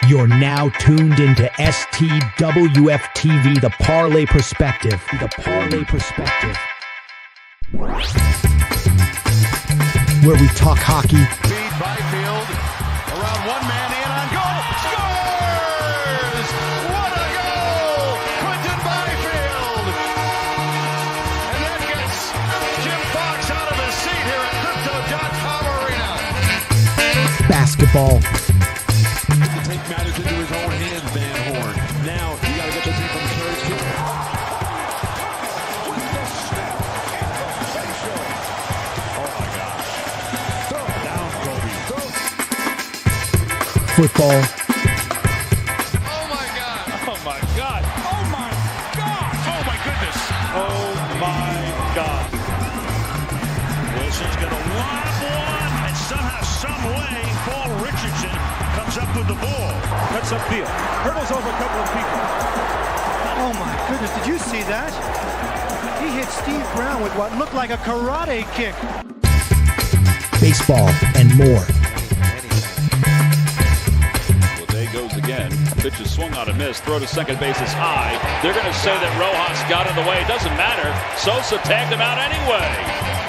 You're now tuned into STWF TV, the Parlay Perspective. The Parlay Perspective. Where we talk hockey. Feed Byfield around one man in on goal. Scores! What a goal! Quentin Byfield! And that gets Jim Fox out of his seat here at Crypto.com Arena. Basketball. Take matters into his own hands, Van Horn. Now, you got to get this in from third too. Oh my gosh. Throw it down, Kobe. Football. Oh my God! Oh my God. Oh my God. Oh my goodness! Oh my God. Wilson's going to lob one, and somehow, some way, Paul Richardson comes up with the ball. Cuts upfield. Hurdles over a couple of people. Oh my goodness, did you see that? He hit Steve Brown with what looked like a karate kick. Baseball and more. Well, there goes again. Pitch is swung on a miss. Throw to second base is high. They're going to say that Rojas got in the way. It doesn't matter. Sosa tagged him out anyway.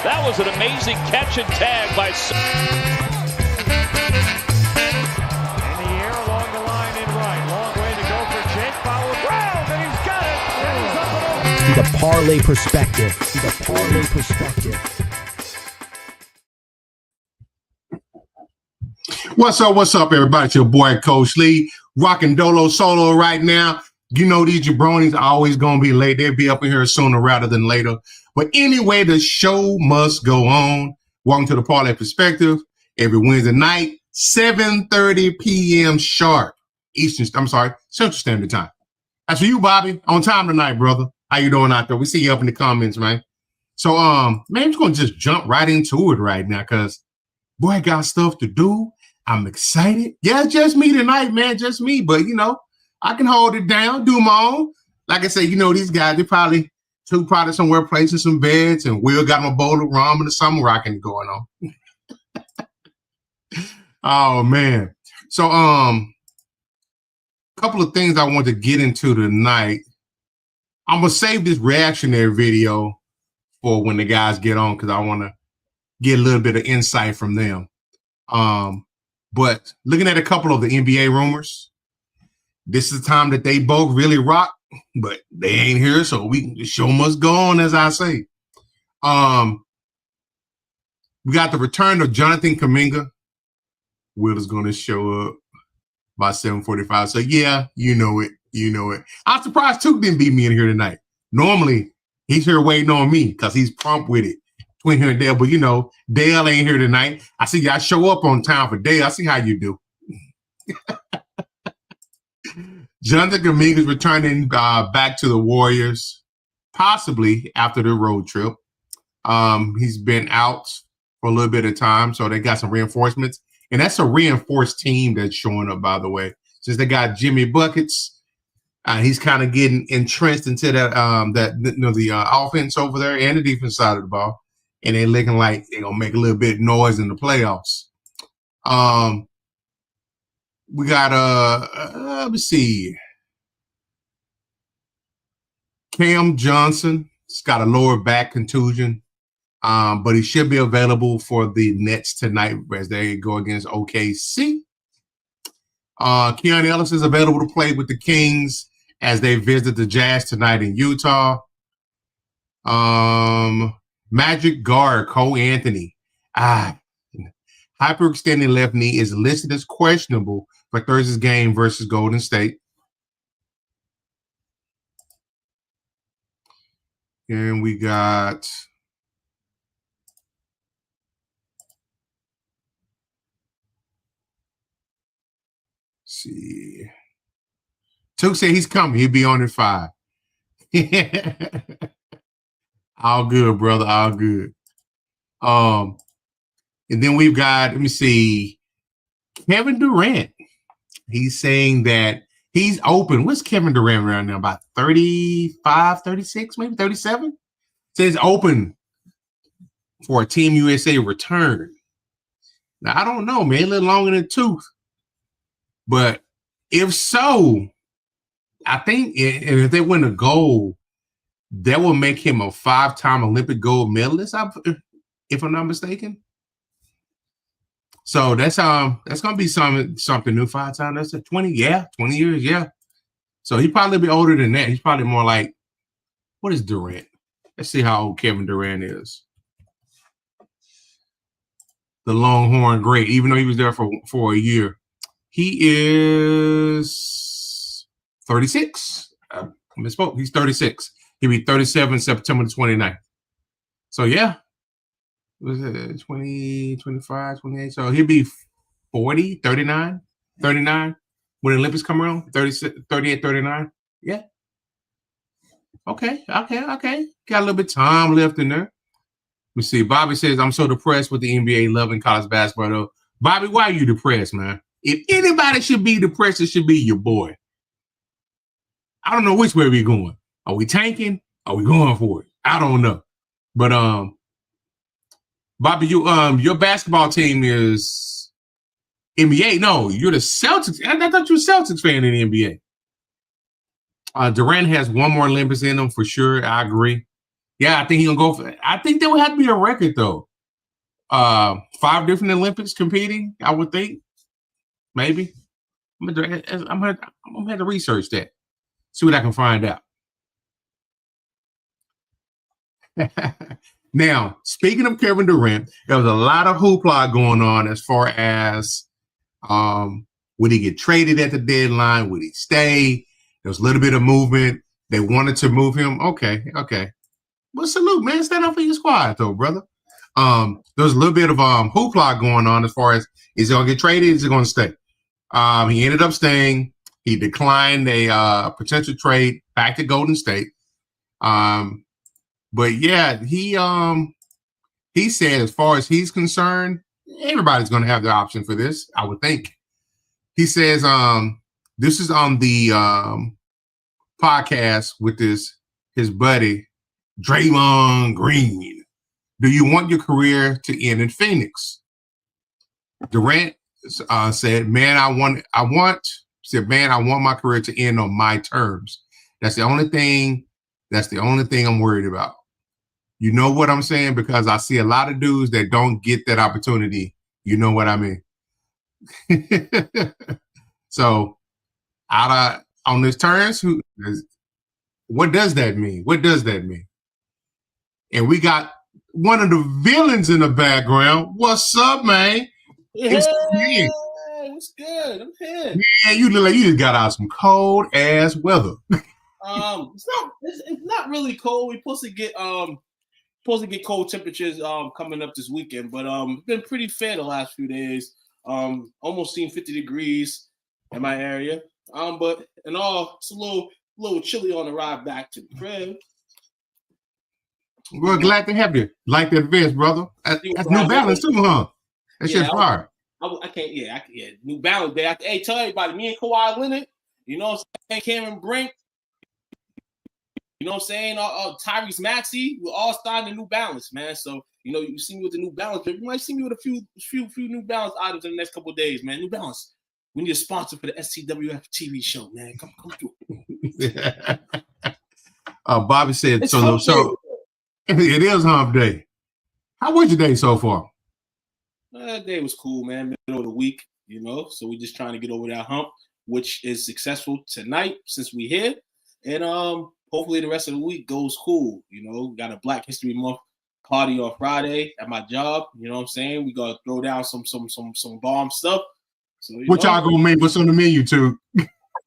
That was an amazing catch and tag by Sosa. In the air along the line in right. Long way to go for Jake. Foul ground, and he's got it. And he's up and over. The Parlay Perspective. The Parlay Perspective. What's up, everybody? It's your boy, Coach Lee, rocking Dolo Solo right now. You know these jabronis are always going to be late. They'll be up in here sooner rather than later. But anyway, the show must go on. Welcome to the Parlay Perspective. Every Wednesday night, 7:30 p.m. sharp. Central Standard Time. That's for you, Bobby. On time tonight, brother. How you doing out there? We see you up in the comments, man. So, man, I'm just going to just jump right into it right now because, boy, I got stuff to do. I'm excited. Yeah, just me tonight, man. Just me. But, you know, I can hold it down, do my own. Like I said, you know, these guys, they probably somewhere placing some beds, and Will got my bowl of ramen or something rocking going on. Oh, man. So, couple of things I want to get into tonight. I'm going to save this reactionary video for when the guys get on because I want to get a little bit of insight from them. But looking at a couple of the NBA rumors, this is the time that they both really rock, but they ain't here, so the show must go on, as I say. We got the return of Jonathan Kuminga. Will is going to show up by 7:45. So, yeah, you know it. I'm surprised Tuke didn't beat me in here tonight. Normally, he's here waiting on me because he's prompt with it. Between here and Dale, but, you know, Dale ain't here tonight. I see y'all show up on time for Dale. I see how you do. Jonathan Kuminga is returning back to the Warriors, possibly after the road trip. He's been out for a little bit of time, so they got some reinforcements. And that's a reinforced team that's showing up, by the way. Since they got Jimmy Buckets, he's kind of getting entrenched into that the offense over there and the defense side of the ball. And they're looking like they're going to make a little bit of noise in the playoffs. We got, let me see. Cam Johnson. He's got a lower back contusion, but he should be available for the Nets tonight as they go against OKC. Keon Ellis is available to play with the Kings as they visit the Jazz tonight in Utah. Magic guard Cole Anthony, hyperextending left knee, is listed as questionable for Thursday's game versus Golden State. And we got see. Tuke said he's coming. He'll be on at 5. All good, brother. All good. And then we've got, let me see, Kevin Durant. He's saying that he's open. What's Kevin Durant around now? About 35, 36, maybe 37? Says open for a Team USA return. Now, I don't know, man. A little longer than a tooth. But If so, I think if they win a gold, that will make him a 5-time Olympic gold medalist, if I'm not mistaken. So that's gonna be something new. 5 times, that's 20 years, yeah. So he'd probably be older than that. He's probably more like, what is Durant? Let's see how old Kevin Durant is. The Longhorn great, even though he was there for a year. He is 36. I misspoke. He's 36. He'll be 37 September 29th. So yeah. Was it 20, 25, 28? So he'll be 40, 39 when the Olympics come around. 38, 39. Yeah. Okay. Got a little bit of time left in there. Let me see. Bobby says, I'm so depressed with the NBA loving college basketball, though. Bobby, why are you depressed, man? If anybody should be depressed, it should be your boy. I don't know which way we're going. Are we tanking? Are we going for it? I don't know. But Bobby, your basketball team is NBA. No, you're the Celtics. I thought you were a Celtics fan in the NBA. Durant has one more Olympics in him for sure. I agree. Yeah, I think he's gonna go for it. I think there would have to be a record though. 5 different Olympics competing, I would think. Maybe. I'm gonna have to research that. See what I can find out. Now, speaking of Kevin Durant, there was a lot of hoopla going on as far as would he get traded at the deadline? Would he stay? There was a little bit of movement. They wanted to move him. Okay. Well, salute, man. Stand up for your squad, though, brother. There's a little bit of hoopla going on as far as is he going to get traded? Is he going to stay? He ended up staying. He declined a potential trade back to Golden State. But yeah, he said as far as he's concerned, everybody's going to have the option for this, I would think. He says this is on the podcast with his buddy, Draymond Green. Do you want your career to end in Phoenix? Durant said, man, I want my career to end on my terms. That's the only thing I'm worried about. You know what I'm saying? Because I see a lot of dudes that don't get that opportunity. You know what I mean? So, on his terms, what does that mean? What does that mean? And we got one of the villains in the background. What's up, man? Hey, what's good? I'm here. Man, you look like you just got out some cold ass weather. It's not really cold. We're supposed to get cold temperatures coming up this weekend, but it's been pretty fair the last few days. Almost seen 50 degrees in my area. But in all, it's a little chilly on the ride back to the crib. We're glad to have you. Like that vest, brother. That's New Balance too, huh? That's just fire. I can't. New Balance day. Hey, tell everybody, me and Kawhi Leonard, you know what I'm saying? Cameron Brink, you know what I'm saying? Tyrese Maxey, we're all starting the New Balance, man. So, you know, you see me with the New Balance, but you might see me with a few New Balance items in the next couple of days, man. New Balance. We need a sponsor for the STWF TV show, man. Come through. Bobby said, It's so it is hump day. How was your day so far? That day was cool, man. Middle of the week, you know. So we're just trying to get over that hump, which is successful tonight since we're here. And hopefully the rest of the week goes cool. You know, we got a Black History Month party on Friday at my job. You know what I'm saying? We gotta throw down some bomb stuff. So what y'all gonna make? What's on the menu too?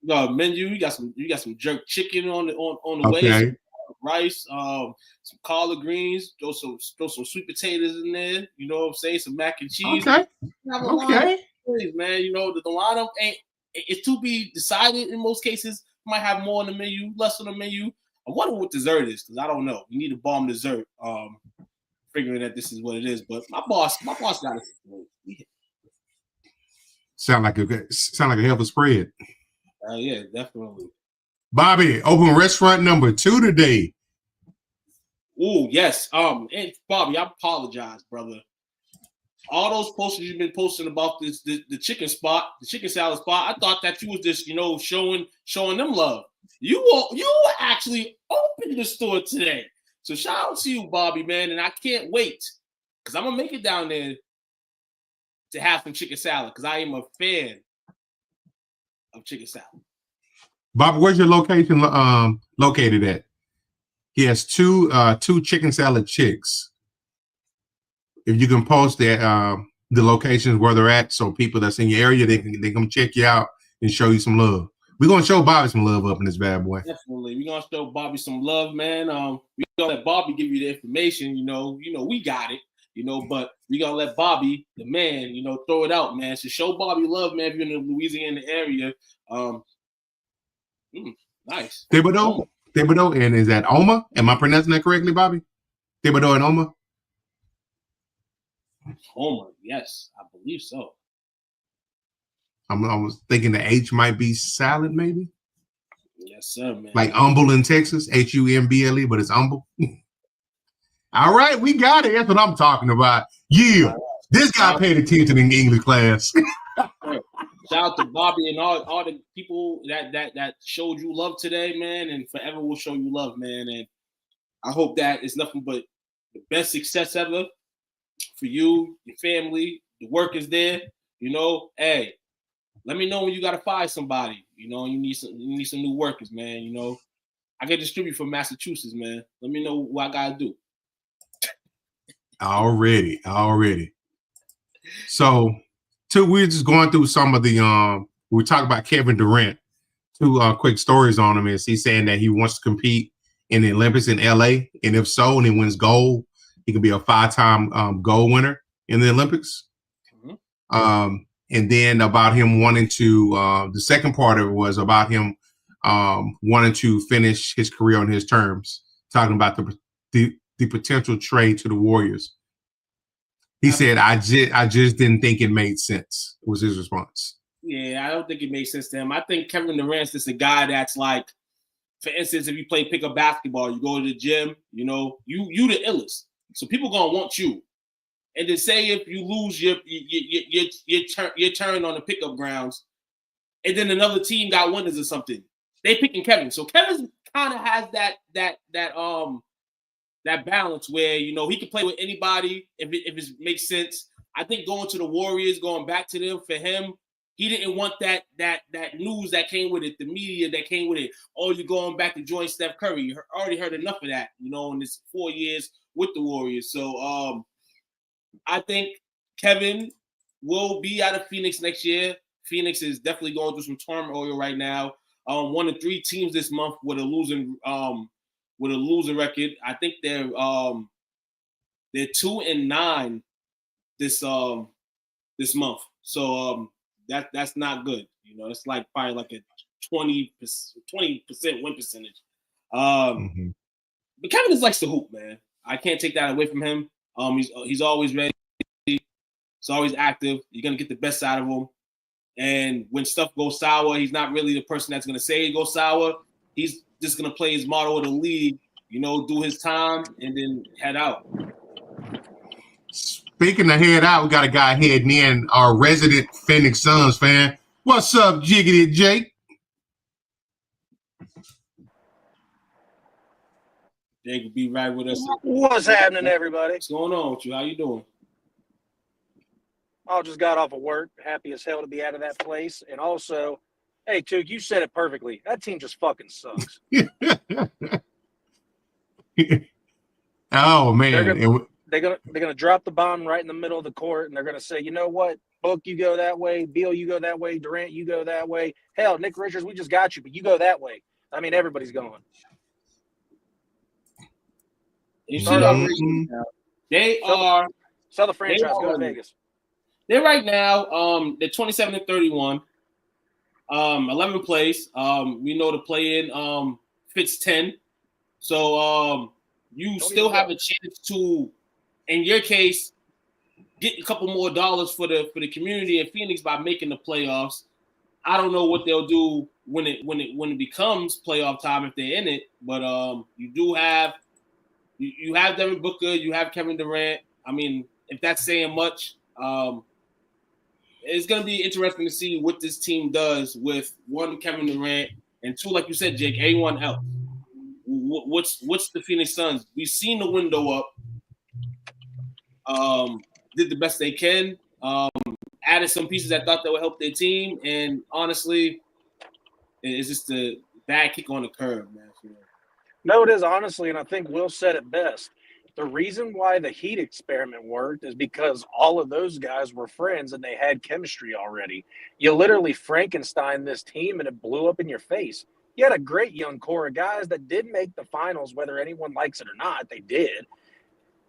Menu. You got some jerk chicken on the way. Rice, some collard greens, throw some sweet potatoes in there. You know what I'm saying? Some mac and cheese. Okay. Man. You know the lineup it's to be decided in most cases. Might have more on the menu, less on the menu. I wonder what dessert is because I don't know. We need a bomb dessert. Figuring that this is what it is, but my boss got it. Sound like a hell of a spread. Yeah, definitely. Bobby, open restaurant number 2 today. Oh, yes. And Bobby, I apologize, brother. all those posters you've been posting about the chicken salad spot. I thought that you was just showing them love. You actually opened the store today. So shout out to you, Bobby, man, and I can't wait because I'm gonna make it down there to have some chicken salad because I am a fan of chicken salad. Bob, where's your location located at? He has two chicken salad chicks. If you can post the locations where they're at, so people that's in your area they come check you out and show you some love. We're gonna show Bobby some love up in this bad boy. Definitely, we're gonna show Bobby some love, man. We gonna let Bobby give you the information. We got it. But we gonna let Bobby, the man, throw it out, man. So show Bobby love, man. If you're in the Louisiana area, nice. Thibodeau, and is that Oma? Am I pronouncing that correctly, Bobby? Thibodeau and Oma. Homer, yes, I believe so. I was thinking the H might be silent, maybe. Yes, sir, man. Like Humble in Texas, Humble, but it's Humble. All right, we got it. That's what I'm talking about. Yeah, this guy paid attention in English class. Shout out to Bobby and all the people that showed you love today, man, and forever will show you love, man. And I hope that it's nothing but the best success ever for you, your family, the work is there. Hey, let me know when you gotta fire somebody. You need some new workers, man. I get distributed from Massachusetts, man. Let me know what I gotta do. Already. So, we're just going through some of the we talk about Kevin Durant. Two quick stories on him is he's saying that he wants to compete in the Olympics in LA, and if so, and he wins gold, he could be a 5-time gold winner in the Olympics. Mm-hmm. And then about him wanting to, the second part of it was about him wanting to finish his career on his terms, talking about the potential trade to the Warriors. He said, I just didn't think it made sense, was his response. Yeah, I don't think it makes sense to him. I think Kevin Durant's just a guy that's like, for instance, if you play pickup basketball, you go to the gym, you the illest. So people gonna want you. And then say if you lose your turn on the pickup grounds, and then another team got winners or something, they picking Kevin. So Kevin kind of has that balance where he can play with anybody if it makes sense. I think going to the Warriors, going back to them for him, he didn't want that news that came with it, the media that came with it. Oh, you're going back to join Steph Curry. You already heard enough of that, in this 4 years with the Warriors. So I think Kevin will be out of Phoenix next year. Phoenix is definitely going through some turmoil right now. 1 of 3 teams this month with a losing record. I think they're 2-9 this month. So that's not good. It's like probably like a 20% win percentage. Mm-hmm. But Kevin just likes to hoop, man. I can't take that away from him. He's always ready. He's always active. You're gonna get the best out of him. And when stuff goes sour, he's not really the person that's gonna say it goes sour. He's just gonna play his motto of the league, do his time and then head out. Speaking of head out, we got a guy heading in, our resident Phoenix Suns fan. What's up, Jiggity Jake? Jake will be right with us. What's happening, everybody? What's going on with you? How you doing? I just got off of work. Happy as hell to be out of that place. And also, hey, Took, you said it perfectly. That team just fucking sucks. Oh, man. They're gonna drop the bomb right in the middle of the court, and they're gonna say, you know what, Book, you go that way, Beal, you go that way, Durant, you go that way. Hell, Nick Richards, we just got you, but you go that way. I mean, everybody's going. They are sell the franchise. Go to Vegas. They're right now. They're 27-31. 11th place. We know the play-in fits 10. So you still have a chance to, in your case, get a couple more dollars for the community in Phoenix by making the playoffs. I don't know what they'll do when it becomes playoff time if they're in it, but you do have you have Devin Booker, you have Kevin Durant. I mean, if that's saying much, It's going to be interesting to see what this team does with one, Kevin Durant, and two, like you said, Jake, anyone else. What's the Phoenix Suns? We've seen the window up. Did the best they can. Added some pieces that thought that would help their team, and honestly, it's just a bad kick on the curb, man. No, it is, honestly, and I think Will said it best. The reason why the Heat experiment worked is because all of those guys were friends and they had chemistry already. You literally Frankenstein this team and it blew up in your face. You had a great young core of guys that did make the finals, whether anyone likes it or not. They did.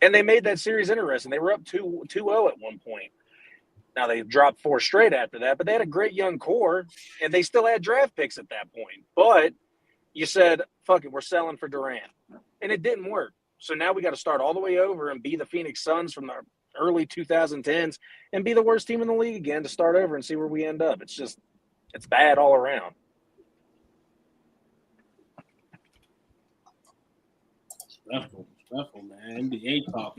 And they made that series interesting. They were up 2-0 at one point. Now, they dropped 4 straight after that, but they had a great young core, and they still had draft picks at that point. But you said, fuck it, we're selling for Durant. And it didn't work. So now we got to start all the way over and be the Phoenix Suns from the early 2010s and be the worst team in the league again to start over and see where we end up. It's bad all around. Stressful, man. NBA talk,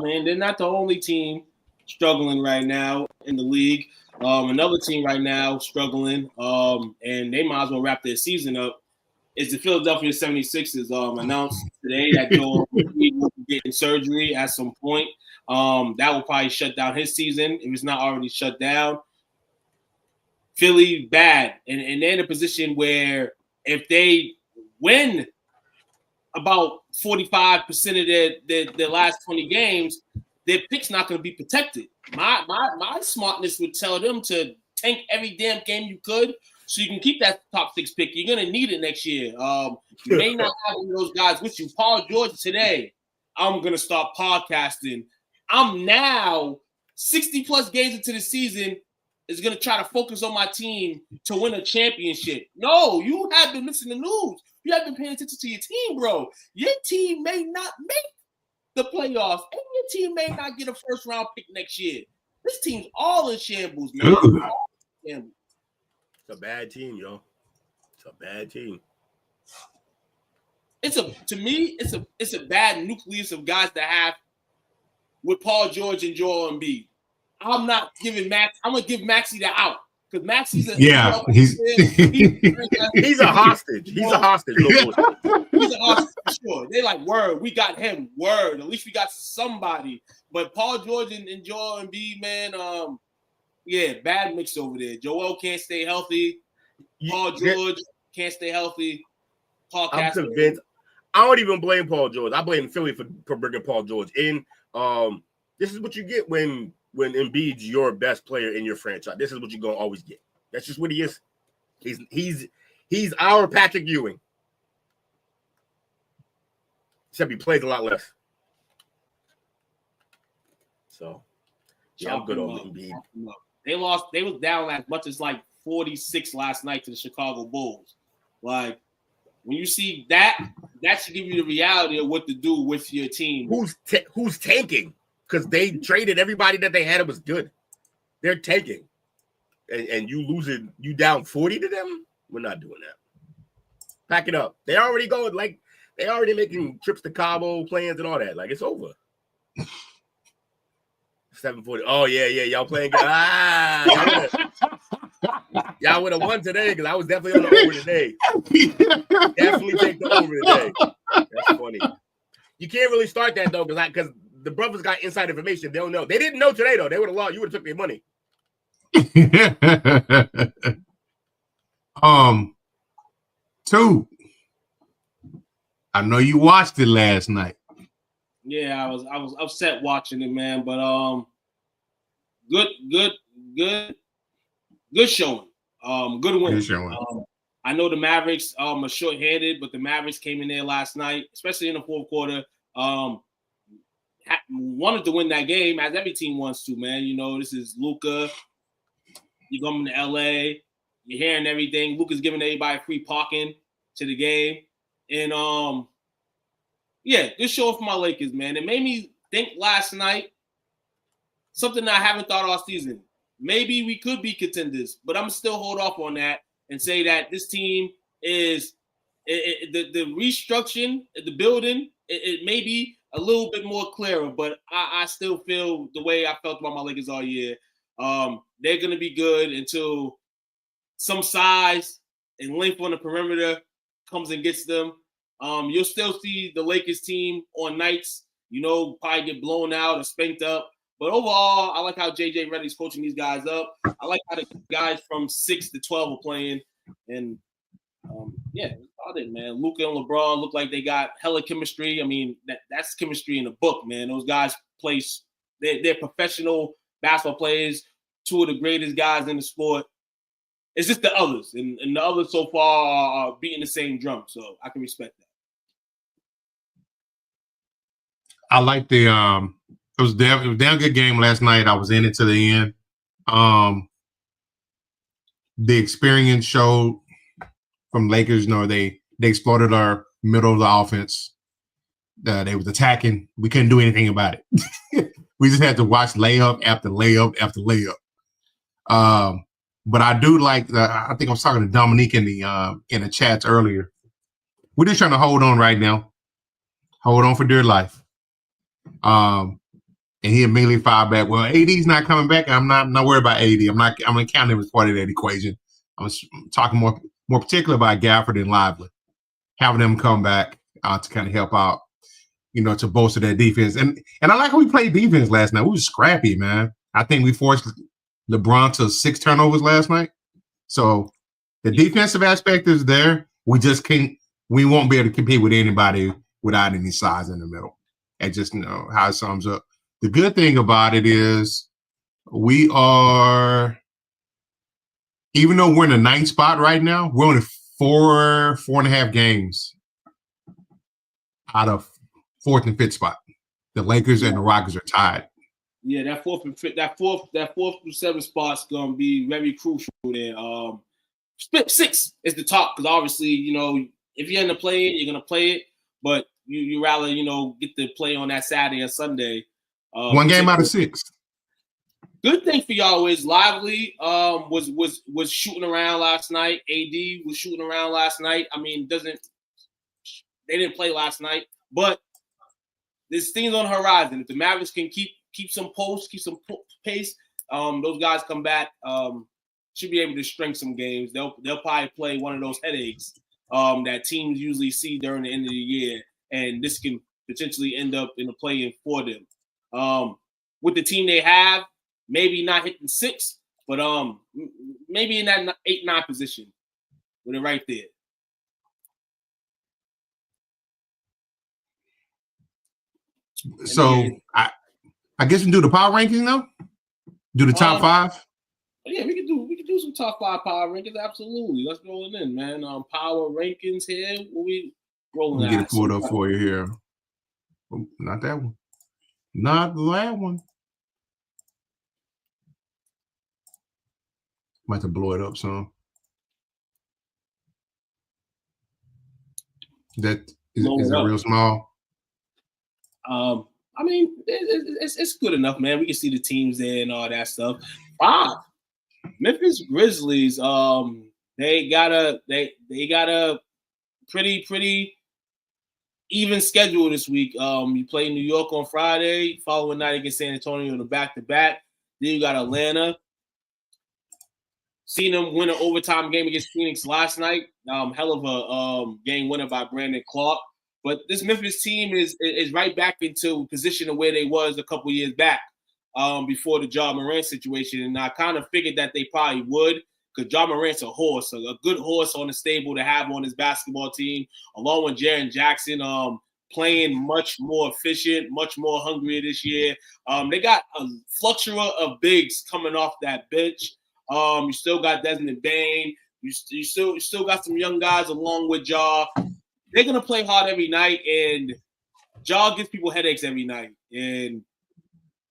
man. They're not the only team struggling right now in the league. Another team right now struggling, and they might as well wrap their season up, is the Philadelphia 76ers. Announced today that Joel Embiid will be getting surgery at some point. That will probably shut down his season if it's not already shut down. Philly, bad. And they're in a position where if they win about 45% of their last 20 games, their pick's not going to be protected. My smartness would tell them to tank every damn game you could so you can keep that top 6 pick. You're going to need it next year. You may not have one of those guys with you. Paul George today, I'm going to start podcasting. I'm now 60-plus games into the season is going to try to focus on my team to win a championship. No, you have been missing the news. You have been paying attention to your team, bro. Your team may not make the playoffs, and your team may not get a first-round pick next year. This team's all in shambles, man. It's a bad team, yo. It's a bad team. To me, it's a bad nucleus of guys to have with Paul George and Joel Embiid. I'm not giving Max. I'm gonna give Maxey the out because Maxey's a he's a hostage. He's a hostage. He's a hostage for sure. They like word. We got him. Word. At least we got somebody. But Paul George and Joel Embiid, man. Bad mix over there. Joel can't stay healthy. Paul George can't stay healthy. I'm convinced. I don't even blame Paul George. I blame Philly for bringing Paul George in. This is what you get when Embiid's your best player in your franchise. This is what you're gonna always get. That's just what he is. He's our Patrick Ewing. Except he plays a lot less. So yeah, I'm good on Embiid. They lost. They was down as much as like 46 last night to the Chicago Bulls. Like when you see that should give you the reality of what to do with your team. Who's tanking? Because they traded everybody that they had. It was good. They're tanking, and you losing. You down 40 to them. We're not doing that. Pack it up. They already going like they already making trips to Cabo, plans and all that. Like it's over. 7:40. Oh yeah. Y'all playing good. Y'all would have won today because I was definitely on the over today. Definitely take the over today. That's funny. You can't really start that though because the brothers got inside information. They don't know. They didn't know today though. They would have lost. You would have took their money. Two. I know you watched it last night. Yeah, I was upset watching it, man. But good showing. Good win. Good showing. I know the Mavericks are short-handed, but the Mavericks came in there last night, especially in the fourth quarter. Wanted to win that game, as every team wants to, man. You know, this is Luka. You're coming to LA. You're hearing everything. Luka's giving everybody free parking to the game. And good show for my Lakers, man. It made me think last night something I haven't thought all season. Maybe we could be contenders, but I'm still hold off on that and say that this team is the restructuring, the building, it may be a little bit more clearer, but I still feel the way I felt about my Lakers all year. They're going to be good until some size and length on the perimeter comes and gets them. You'll still see the Lakers team on nights, probably get blown out or spanked up. But overall, I like how J.J. Redick's coaching these guys up. I like how the guys from 6 to 12 are playing. And, that's about it, man. Luka and LeBron look like they got hella chemistry. I mean, that's chemistry in the book, man. Those guys play – they're professional basketball players, two of the greatest guys in the sport. It's just the others. And the others so far are beating the same drum. So I can respect that. I like the it was a damn good game last night. I was in it to the end. The experience showed from Lakers, they exploited our middle of the offense. They was attacking. We couldn't do anything about it. We just had to watch layup after layup after layup. But I do like I think I was talking to Dominique in the chats earlier. We're just trying to hold on right now. Hold on for dear life. And he immediately fired back. Well, AD's not coming back. I'm not worried about AD. I'm gonna count him as part of that equation. I'm talking more particular about Gafford and Lively, having them come back to kind of help out, to bolster that defense. And I like how we played defense last night. We were scrappy, man. I think we forced LeBron to 6 turnovers last night. So the defensive aspect is there. We just can't. We won't be able to compete with anybody without any size in the middle. And just how it sums up. The good thing about it is we are, even though we're in the 9th spot right now, we're only 4.5 games out of 4th and 5th spot. The Lakers and the Rockets are tied. Yeah, that fourth through 7th spot's gonna be very crucial there. 6 is the top because obviously, if you're in the play it, you're gonna play it, but you rather get to play on that Saturday or Sunday. One game out of 6. Good thing for y'all is Lively was shooting around last night. AD was shooting around last night. I mean, they didn't play last night, but there's things on the horizon. If the Mavericks can keep some posts, keep some pace, those guys come back. Should be able to string some games. They'll probably play one of those headaches that teams usually see during the end of the year, and this can potentially end up in a play-in for them. With the team they have, maybe not hitting 6, but maybe in that 8-9 position with it right there. So I guess we can do the power rankings now. Do the top 5. Yeah, we can do some top 5 power rankings. Absolutely, let's roll it in, man. Power rankings here. What we rolling? Get it pulled up for you here. Oh, not that one. Not that one. Might have to blow it up some. Is it real small? I mean, it's good enough, man. We can see the teams there and all that stuff. 5, Memphis Grizzlies. They got a pretty even schedule this week. You play New York on Friday, following night against San Antonio in a back-to-back. Then you got Atlanta. Seen them win an overtime game against Phoenix last night. Hell of a game winner by Brandon Clark. But this Memphis team is right back into position of where they was a couple years back before the Ja Morant situation. And I kind of figured that they probably would, because Ja Morant's a horse, a good horse on the stable to have on his basketball team, along with Jaren Jackson playing much more efficient, much more hungry this year. They got a flux of bigs coming off that bench. You still got Desmond Bane. You still got some young guys along with Ja. They're going to play hard every night, and Ja gives people headaches every night. And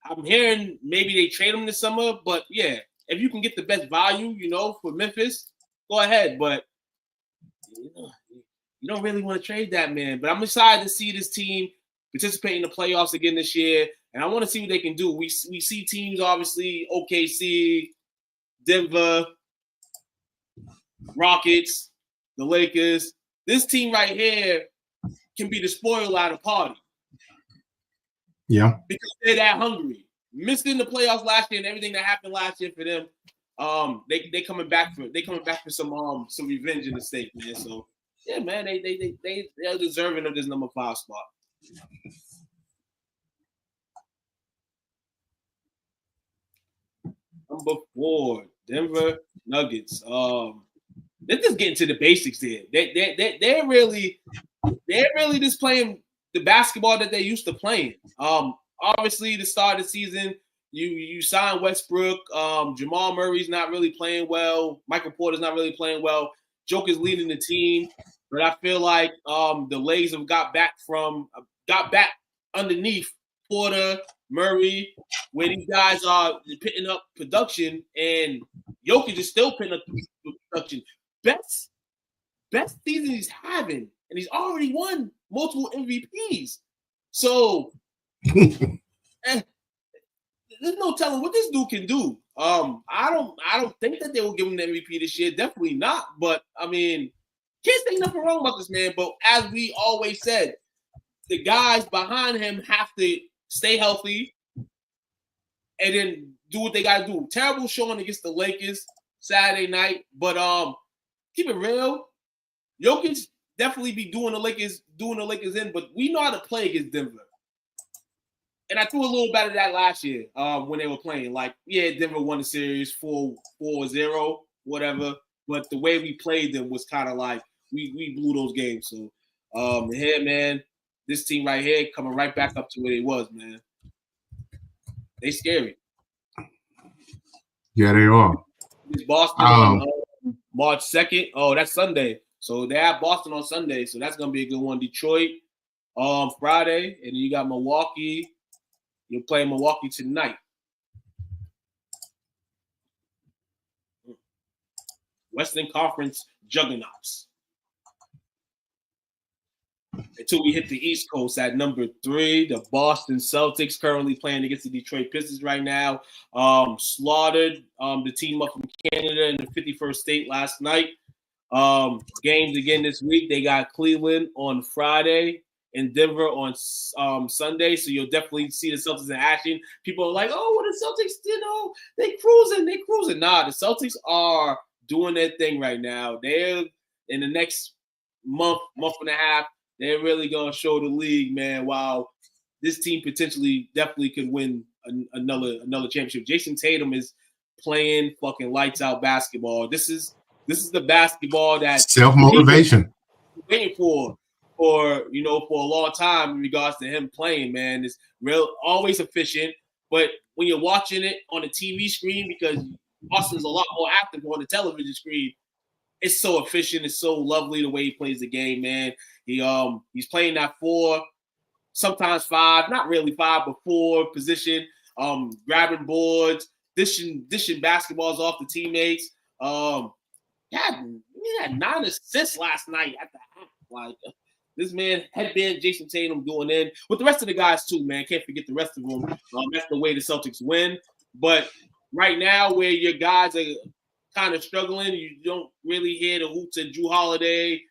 I'm hearing maybe they trade him this summer, but yeah, if you can get the best value, for Memphis, go ahead. But you don't really want to trade that man. But I'm excited to see this team participate in the playoffs again this year, and I want to see what they can do. We see teams, obviously, OKC, Denver, Rockets, the Lakers. this team right here can be the spoiler out of party. Yeah. Because they're that hungry. Missed in the playoffs last year and everything that happened last year for them. They coming back for some revenge in the state, man. So yeah, man, they're deserving of this number 5 spot. Number 4, Denver Nuggets. They're just getting to the basics there. They're really just playing the basketball that they used to playing. Obviously, the start of the season, you sign Westbrook. Jamal Murray's not really playing well. Michael Porter's not really playing well. Joker's leading the team, but I feel like the legs have got back underneath Porter, Murray, where these guys are picking up production, and Jokic is still picking up production. Best season he's having, and he's already won multiple MVPs. So there's no telling what this dude can do. I don't think that they will give him the MVP this year. Definitely not. But I mean, can't say nothing wrong about this man. But as we always said, the guys behind him have to stay healthy and then do what they gotta do. Terrible showing against the Lakers Saturday night, but keep it real. Jokic definitely be doing the Lakers in, but we know how to play against Denver. And I threw a little bit of that last year when they were playing. Like, yeah, Denver won the series 4-0, whatever. But the way we played them was kind of like we blew those games. So here, man, this team right here coming right back up to where they was, man. They scary. Yeah, they are. It's Boston on March 2nd. Oh, that's Sunday. So they have Boston on Sunday. So that's going to be a good one. Detroit Friday. And then you got Milwaukee. You're playing Milwaukee tonight. Western Conference juggernauts. Until we hit the East Coast at number 3, the Boston Celtics currently playing against the Detroit Pistons right now. Slaughtered the team up from Canada in the 51st state last night. Games again this week. They got Cleveland on Friday and Denver on Sunday. So you'll definitely see the Celtics in action. People are like, oh, well, the Celtics, they cruising. Nah, the Celtics are doing their thing right now. They're in the next month and a half. They're really going to show the league, man, wow, this team definitely could win another championship. Jason Tatum is playing fucking lights out basketball. This is the basketball that self-motivation waiting for a long time in regards to him playing, man. It's always efficient, but when you're watching it on the TV screen, because Austin's a lot more active on the television screen, it's so efficient. It's so lovely the way he plays the game, man. He's playing that 4, sometimes 5, not really 5, but 4 position. Grabbing boards, dishing basketballs off the teammates. He had 9 assists last night at the half. Like this man headband Jason Tatum going in with the rest of the guys too, man. Can't forget the rest of them. That's the way the Celtics win. But right now, where your guys are kind of struggling, you don't really hear the hoots of Drew Holiday,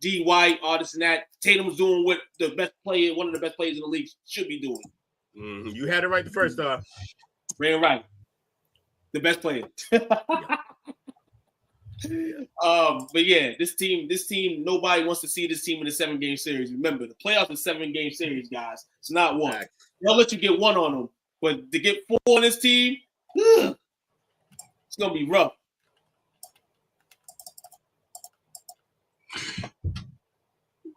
D. White, all this and that. Tatum's doing what one of the best players in the league should be doing. Mm-hmm. You had it right the first time. Ran right. The best player. But yeah, this team, nobody wants to see this team in a 7-game series. Remember, the playoffs is 7-game series, guys. It's not 1. They'll let you get 1 on them. But to get 4 on this team, it's going to be rough.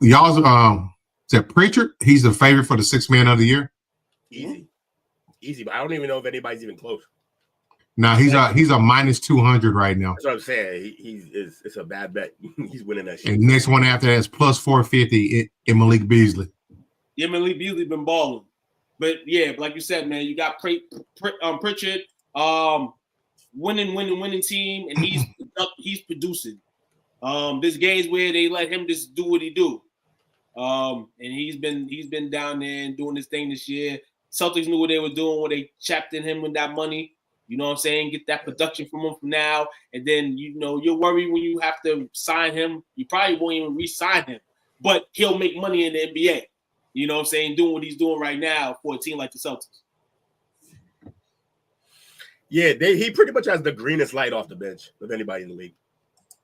Y'all's said Pritchard, he's the favorite for the 6th man of the year. Easy, but I don't even know if anybody's even close. Now he's a minus 200 right now. That's what I'm saying. It's a bad bet. He's winning that shit. And next one after that is plus 450 in Malik Beasley. Yeah, Malik Beasley been balling. But yeah, like you said, man, you got Pritchard, winning team, and he's producing. There's games where they let him just do what he do. And he's been down there and doing his thing this year. Celtics knew what they were doing when they chapped in him with that money. You know what I'm saying? Get that production from him from now. And then, you'll worry when you have to sign him. You probably won't even re-sign him. But he'll make money in the NBA. You know what I'm saying? Doing what he's doing right now for a team like the Celtics. Yeah, he pretty much has the greenest light off the bench of anybody in the league.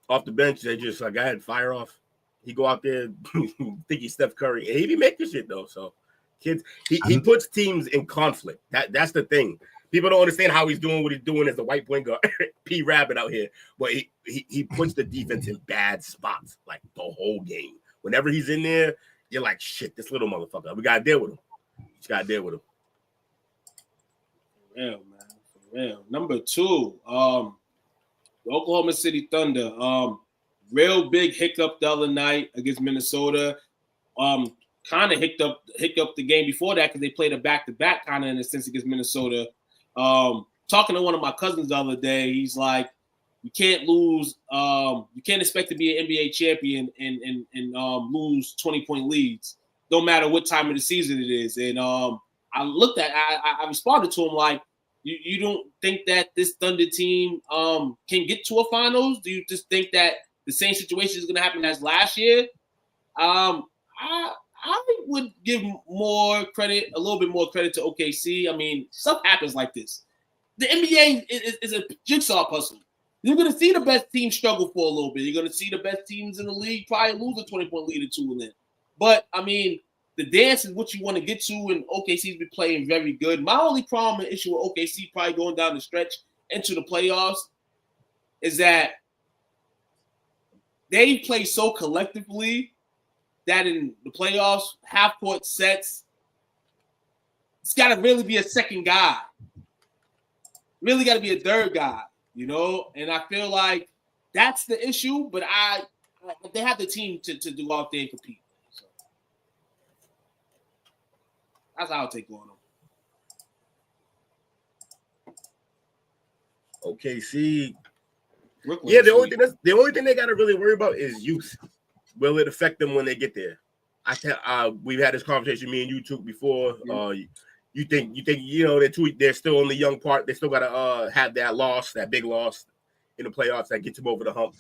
Off the bench, they just go ahead, fire off. He go out there, think he's Steph Curry. And he be making shit, though. So, kids, he puts teams in conflict. That's the thing. People don't understand how he's doing what he's doing as a white point guard, P. Rabbit out here. But he puts the defense in bad spots, like the whole game. Whenever he's in there, you're like, shit, this little motherfucker. We got to deal with him. Just got to deal with him. Yeah, man. For real. Number 2, the Oklahoma City Thunder. Real big hiccup the other night against Minnesota. Kind of hiccup the game before that because they played a back-to-back kind of in a sense against Minnesota. Talking to one of my cousins the other day, he's like, you can't lose. You can't expect to be an NBA champion and lose 20-point leads, no matter what time of the season it is. And I responded to him like, you don't think that this Thunder team can get to a finals? Do you just think that the same situation is going to happen as last year? I would give a little bit more credit to OKC. I mean, stuff happens like this. The NBA is a jigsaw puzzle. You're going to see the best team struggle for a little bit. You're going to see the best teams in the league probably lose a 20-point lead or two in it. But, I mean, the dance is what you want to get to, and OKC's been playing very good. My only problem and issue with OKC probably going down the stretch into the playoffs is that they play so collectively that in the playoffs, half-court sets, it's got to really be a second guy. Really got to be a third guy, And I feel like that's the issue, but they have the team to go out there and compete. So that's how I'll take on them. OKC. Brooklyn, yeah, the only thing they got to really worry about is youth. Will it affect them when they get there? We've had this conversation, me and you two, before. Yeah. You think they're still on the young part. They still got to have that big loss in the playoffs that gets them over the hump.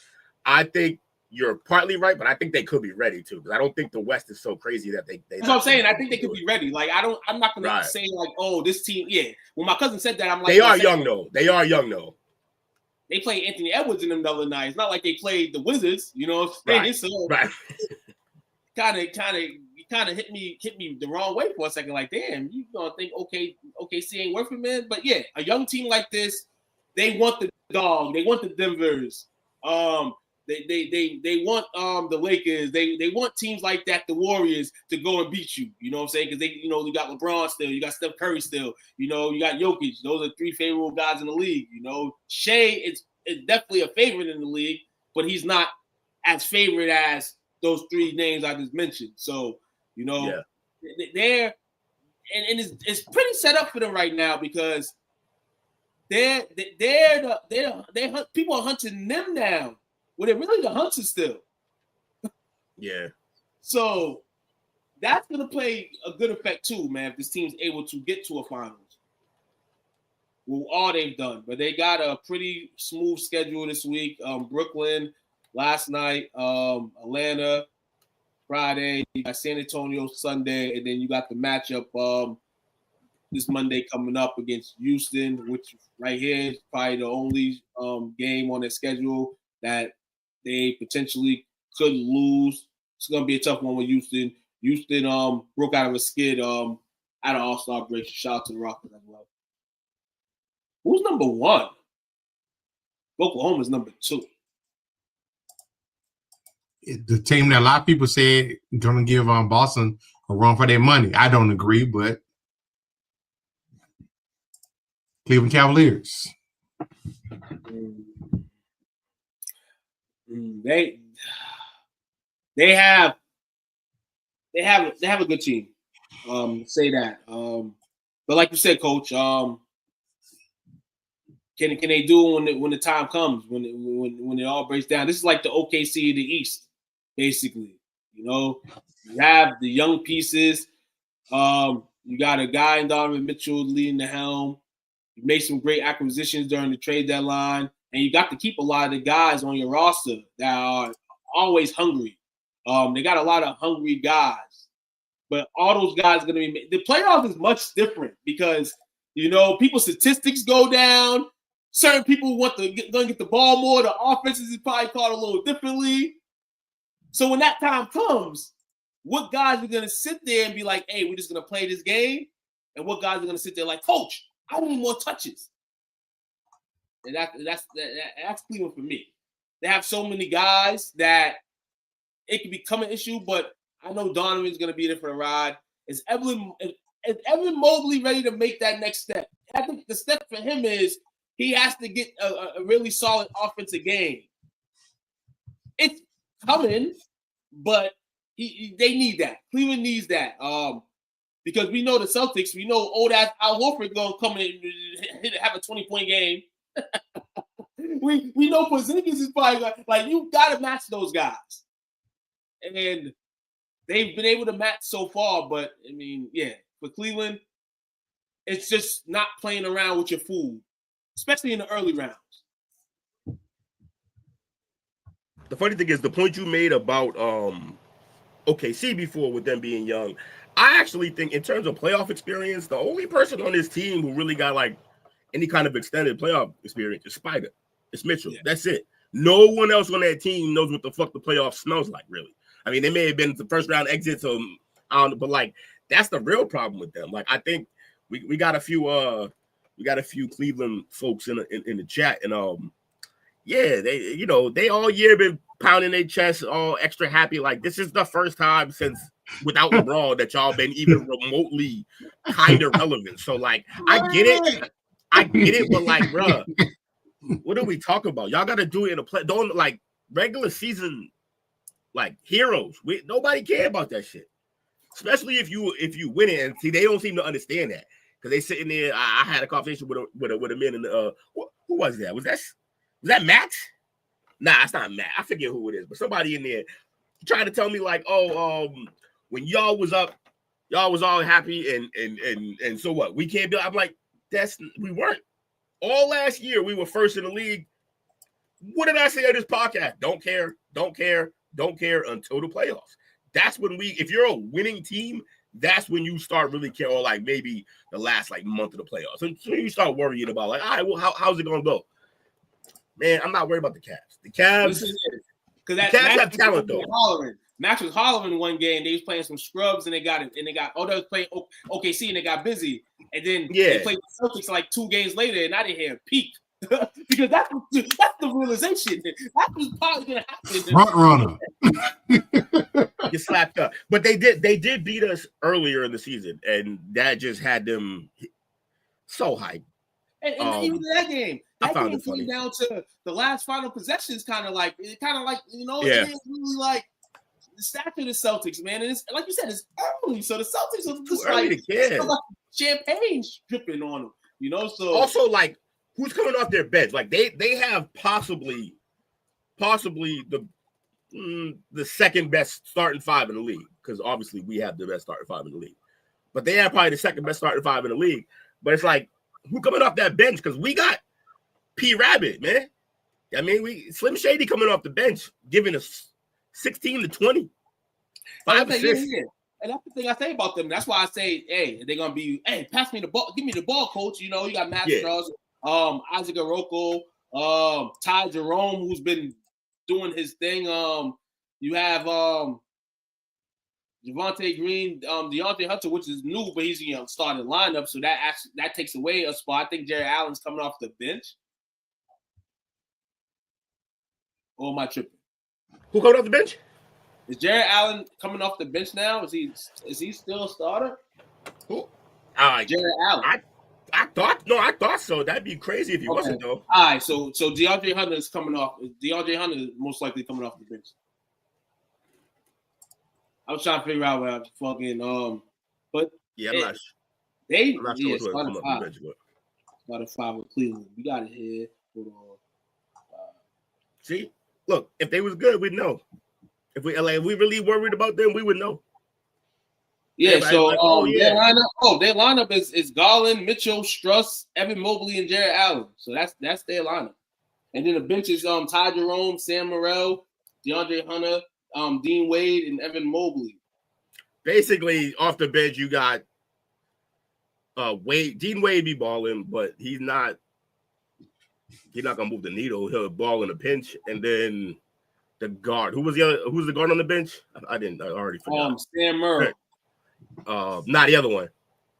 I think you're partly right, but I think they could be ready too, because I don't think the West is so crazy that they. That's what I'm saying. I think they could be ready. Like I'm not going to say like, oh, this team. Yeah, when my cousin said that, I'm like, they are young though. They are young though. They played Anthony Edwards in them the other night. It's not like they played the Wizards, Right. So kind of hit me the wrong way for a second. Like, damn, you gonna think OKC ain't worth it, man? But yeah, a young team like this, they want the dog. They want the Denvers. They want the Lakers. They want teams like that, the Warriors, to go and beat you. You know what I'm saying? Because you got LeBron still, you got Steph Curry still, you got Jokic. Those are 3 favorable guys in the league. Shea is definitely a favorite in the league, but he's not as favorite as those 3 names I just mentioned. So, they're and it's pretty set up for them right now because they're people are hunting them down. Well, they're really the hunters still. Yeah. So that's going to play a good effect too, man, if this team's able to get to a finals. Well, all they've done. But they got a pretty smooth schedule this week. Brooklyn last night, Atlanta Friday, you got San Antonio Sunday, and then you got the matchup this Monday coming up against Houston, which right here is probably the only game on their schedule that they potentially could lose. It's going to be a tough one with Houston. Houston broke out of a skid at an All-Star break. Shout out to the Rockets as well. Who's number 1? Oklahoma's number 2. The team that a lot of people said going to give Boston a run for their money. I don't agree, but Cleveland Cavaliers. They have a good team. Say that. But like you said, Coach, can they do it when the time comes, when it all breaks down? This is like the OKC of the East, basically. You have the young pieces. You got a guy in Donovan Mitchell leading the helm. You made some great acquisitions during the trade deadline, and you got to keep a lot of the guys on your roster that are always hungry. They got a lot of hungry guys. But all those guys are going to be – the playoffs is much different because, people's statistics go down. Certain people going to get the ball more. The offenses is probably called a little differently. So when that time comes, what guys are going to sit there and be like, hey, we're just going to play this game? And what guys are going to sit there like, Coach, I need more touches. And that's Cleveland for me. They have so many guys that it can become an issue, but I know Donovan's going to be there for the ride. Is Evan Mobley ready to make that next step? I think the step for him is he has to get a really solid offensive game. It's coming, but they need that. Cleveland needs that because we know the Celtics. We know old-ass Al Horford going to come in and have a 20-point game. we know Porzingis is probably like you got to match those guys. And they've been able to match so far, but, for Cleveland, it's just not playing around with your food, especially in the early rounds. The funny thing is, the point you made about OKC before with them being young, I actually think in terms of playoff experience, the only person on this team who really got, any kind of extended playoff experience is Spider. It's Mitchell. Yeah. That's it. No one else on that team knows what the fuck the playoff smells like, really. I mean, they may have been the first round exits, I don't know, but that's the real problem with them. I think we got a few Cleveland folks in the chat, and they all year been pounding their chest, all extra happy. This is the first time since without LeBron that y'all been even remotely kind of relevant. So I get it, but bruh, what are we talking about? Y'all got to do it in a play. Don't regular season. Heroes, nobody care about that shit, especially if you win it. And see, they don't seem to understand that because they sitting there. I had a conversation with a man in the who was that? Was that Matt? Nah, it's not Matt. I forget who it is, but somebody in there trying to tell me when y'all was up, y'all was all happy and so what? We can't be. I'm like, we weren't. All last year we were first in the league. What did I say on this podcast? Don't care until the playoffs. That's when if you're a winning team, that's when you start really caring, or maybe the last month of the playoffs. And so you start worrying about all right, well, how's it gonna go? Man, I'm not worried about the Cavs. The Cavs, because the Cavs have talent though. Max was hollering one game. They was playing some scrubs and they got they was playing OKC and they got busy. And then they played the Celtics 2 games later and I didn't hear him peak. Because that's the realization. That was probably gonna happen. Front runner. Get slapped up. But they did beat us earlier in the season, and that just had them so hyped. And even that game, I found game it funny. Came down to the last final possessions, kind of like yeah. It's really the stature of the Celtics, man. And it's like you said, it's early, so the Celtics are just champagne dripping on them, So also who's coming off their bench? They have possibly the second best starting five in the league, because obviously we have the best starting five in the league. But they have probably the second best starting five in the league. But it's who coming off that bench? Because we got P. Rabbit, man. I mean, Slim Shady coming off the bench, giving us 16 to 20. 5 assists. Yeah. And that's the thing I say about them. That's why I say, hey, they're gonna be, hey, pass me the ball, give me the ball, coach. You got Matt Strauss. Isaac Oroko, Ty Jerome, who's been doing his thing. You have Javonte Green, DeAndre Hunter, which is new, but he's starting lineup, so that takes away a spot. I think Jared Allen's coming off the bench. Or am I tripping? Who coming off the bench? Is Jared Allen coming off the bench now? Is he still a starter? Who? Jared Allen. I thought so. That'd be crazy if he wasn't, though. All right, so DeAndre Hunter is coming off. DeAndre Hunter is most likely coming off the bench. I was trying to figure out what fucking but yeah, I'm not sure. Started 5. Started 5 with Cleveland. We got it here. Hold on. See, look, if they was good, we'd know. If we really worried about them, we would know. Yeah, so yeah. their lineup is Garland, Mitchell, Struss, Evan Mobley, and Jared Allen. So that's their lineup. And then the bench is Ty Jerome, Sam Morrell, DeAndre Hunter, Dean Wade, and Evan Mobley. Basically, off the bench, you got Wade. Dean Wade be balling, but he's not gonna move the needle. He'll ball in a pinch, and then the guard. Who's the guard on the bench? I already forgot. Sam Morrell. Not the other one.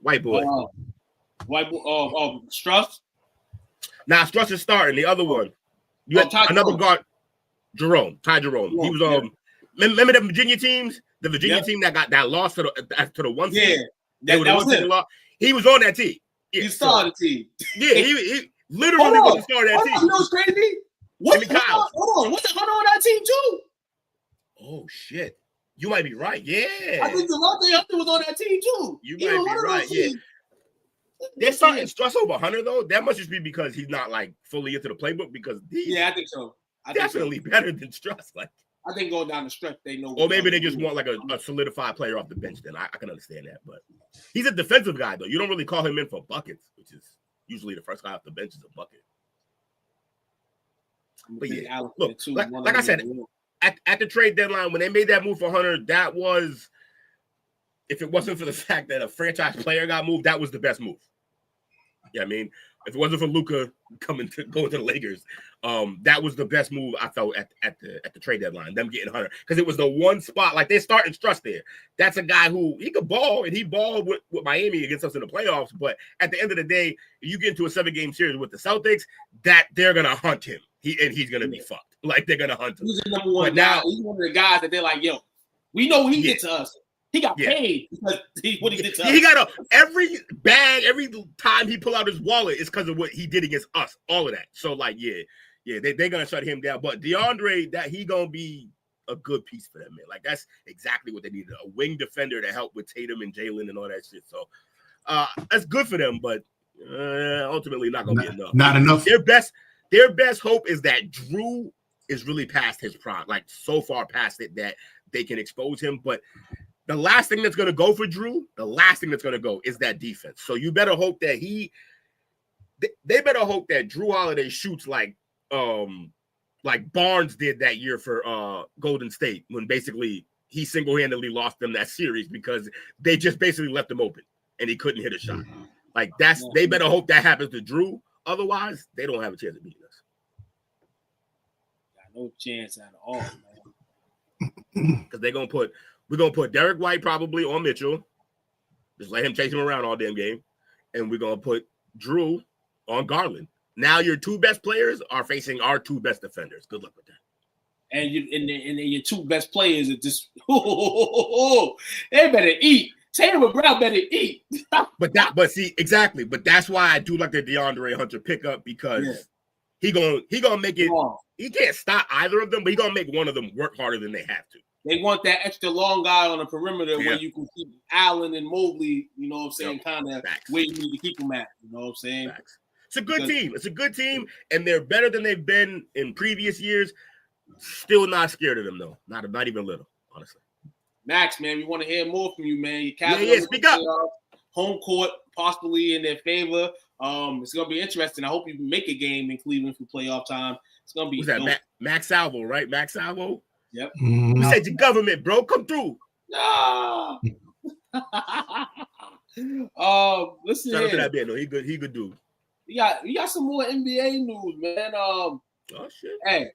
White boy. Struss. Nah, Struss is starting. The other one. You had another guard. Ty Jerome. He was remember the Virginia teams? The Virginia team that lost to the one seed. Yeah, that was him. He was on that team. Yeah, he started the team. Yeah, he literally was the starter of that team. You know what's crazy? Hold on. What's the Hunter on that team too? Oh shit. You might be right. Yeah. I think Delonte Hunter was on that team too. You might be right. Yeah. They're starting Struss over Hunter though. That must just be because he's not like fully into the playbook because I think so. Definitely better than Struss. Like I think going down the stretch they know. Or maybe they just want like a solidified player off the bench. Then I can understand that. But he's a defensive guy though. You don't really call him in for buckets, which is usually the first guy off the bench is a bucket. But yeah, look, like I said, at the trade deadline, when they made that move for Hunter, that was, if it wasn't for the fact that a franchise player got moved, that was the best move. Yeah, I mean, if it wasn't for Luka going to the Lakers, that was the best move I felt at the trade deadline, them getting Hunter. Because it was the one spot, like they're starting Struss there. That's a guy who, he could ball, and he balled with Miami against us in the playoffs. But at the end of the day, you get into a 7-game series with the Celtics, that they're going to hunt him. He's going to be fucked. Like, they're going to hunt him. He's the number one guy. He's one of the guys that they're like, yo, we know what he did to us. He got paid because what he did to us. He got every time he pull out his wallet is because of what he did against us. All of that. So, like, they're going to shut him down. But DeAndre, that he going to be a good piece for them, man. Like, that's exactly what they needed. A wing defender to help with Tatum and Jalen and all that shit. So, that's good for them, but ultimately not going to be enough. Not enough. Their best hope is that Drew is really past his prime, like so far past it that they can expose him. But the last thing that's going to go for Drew, is that defense. So you better hope that they better hope that Drew Holiday shoots like Barnes did that year for Golden State when basically he single-handedly lost them that series because they just basically left him open and he couldn't hit a shot. Like they better hope that happens to Drew. Otherwise, they don't have a chance of beating us. Got no chance at all, man. Because we're gonna put Derek White probably on Mitchell. Just let him chase him around all damn game. And we're gonna put Drew on Garland. Now your two best players are facing our two best defenders. Good luck with that. And your two best players are just they better eat. Tatum and Brown better eat. But see, exactly. But that's why I do like the DeAndre Hunter pickup because he gonna make it. He can't stop either of them, but he gonna make one of them work harder than they have to. They want that extra long guy on the perimeter where you can keep Allen and Mobley, you know what I'm saying, kind of where you need to keep them at. You know what I'm saying? Facts. It's a good team. It's a good team, and they're better than they've been in previous years. Still not scared of them though. Not even a little, honestly. Max, man, we want to hear more from you, man. Your speak up. Home court possibly in their favor. It's gonna be interesting. I hope you make a game in Cleveland for playoff time. It's gonna be. Who's that? Max Salvo, right? Max Salvo. Yep. We said your government, bro. Come through. No. Listen. Shout out to that man. No, he good dude. We got some more NBA news, man. Oh shit. Hey.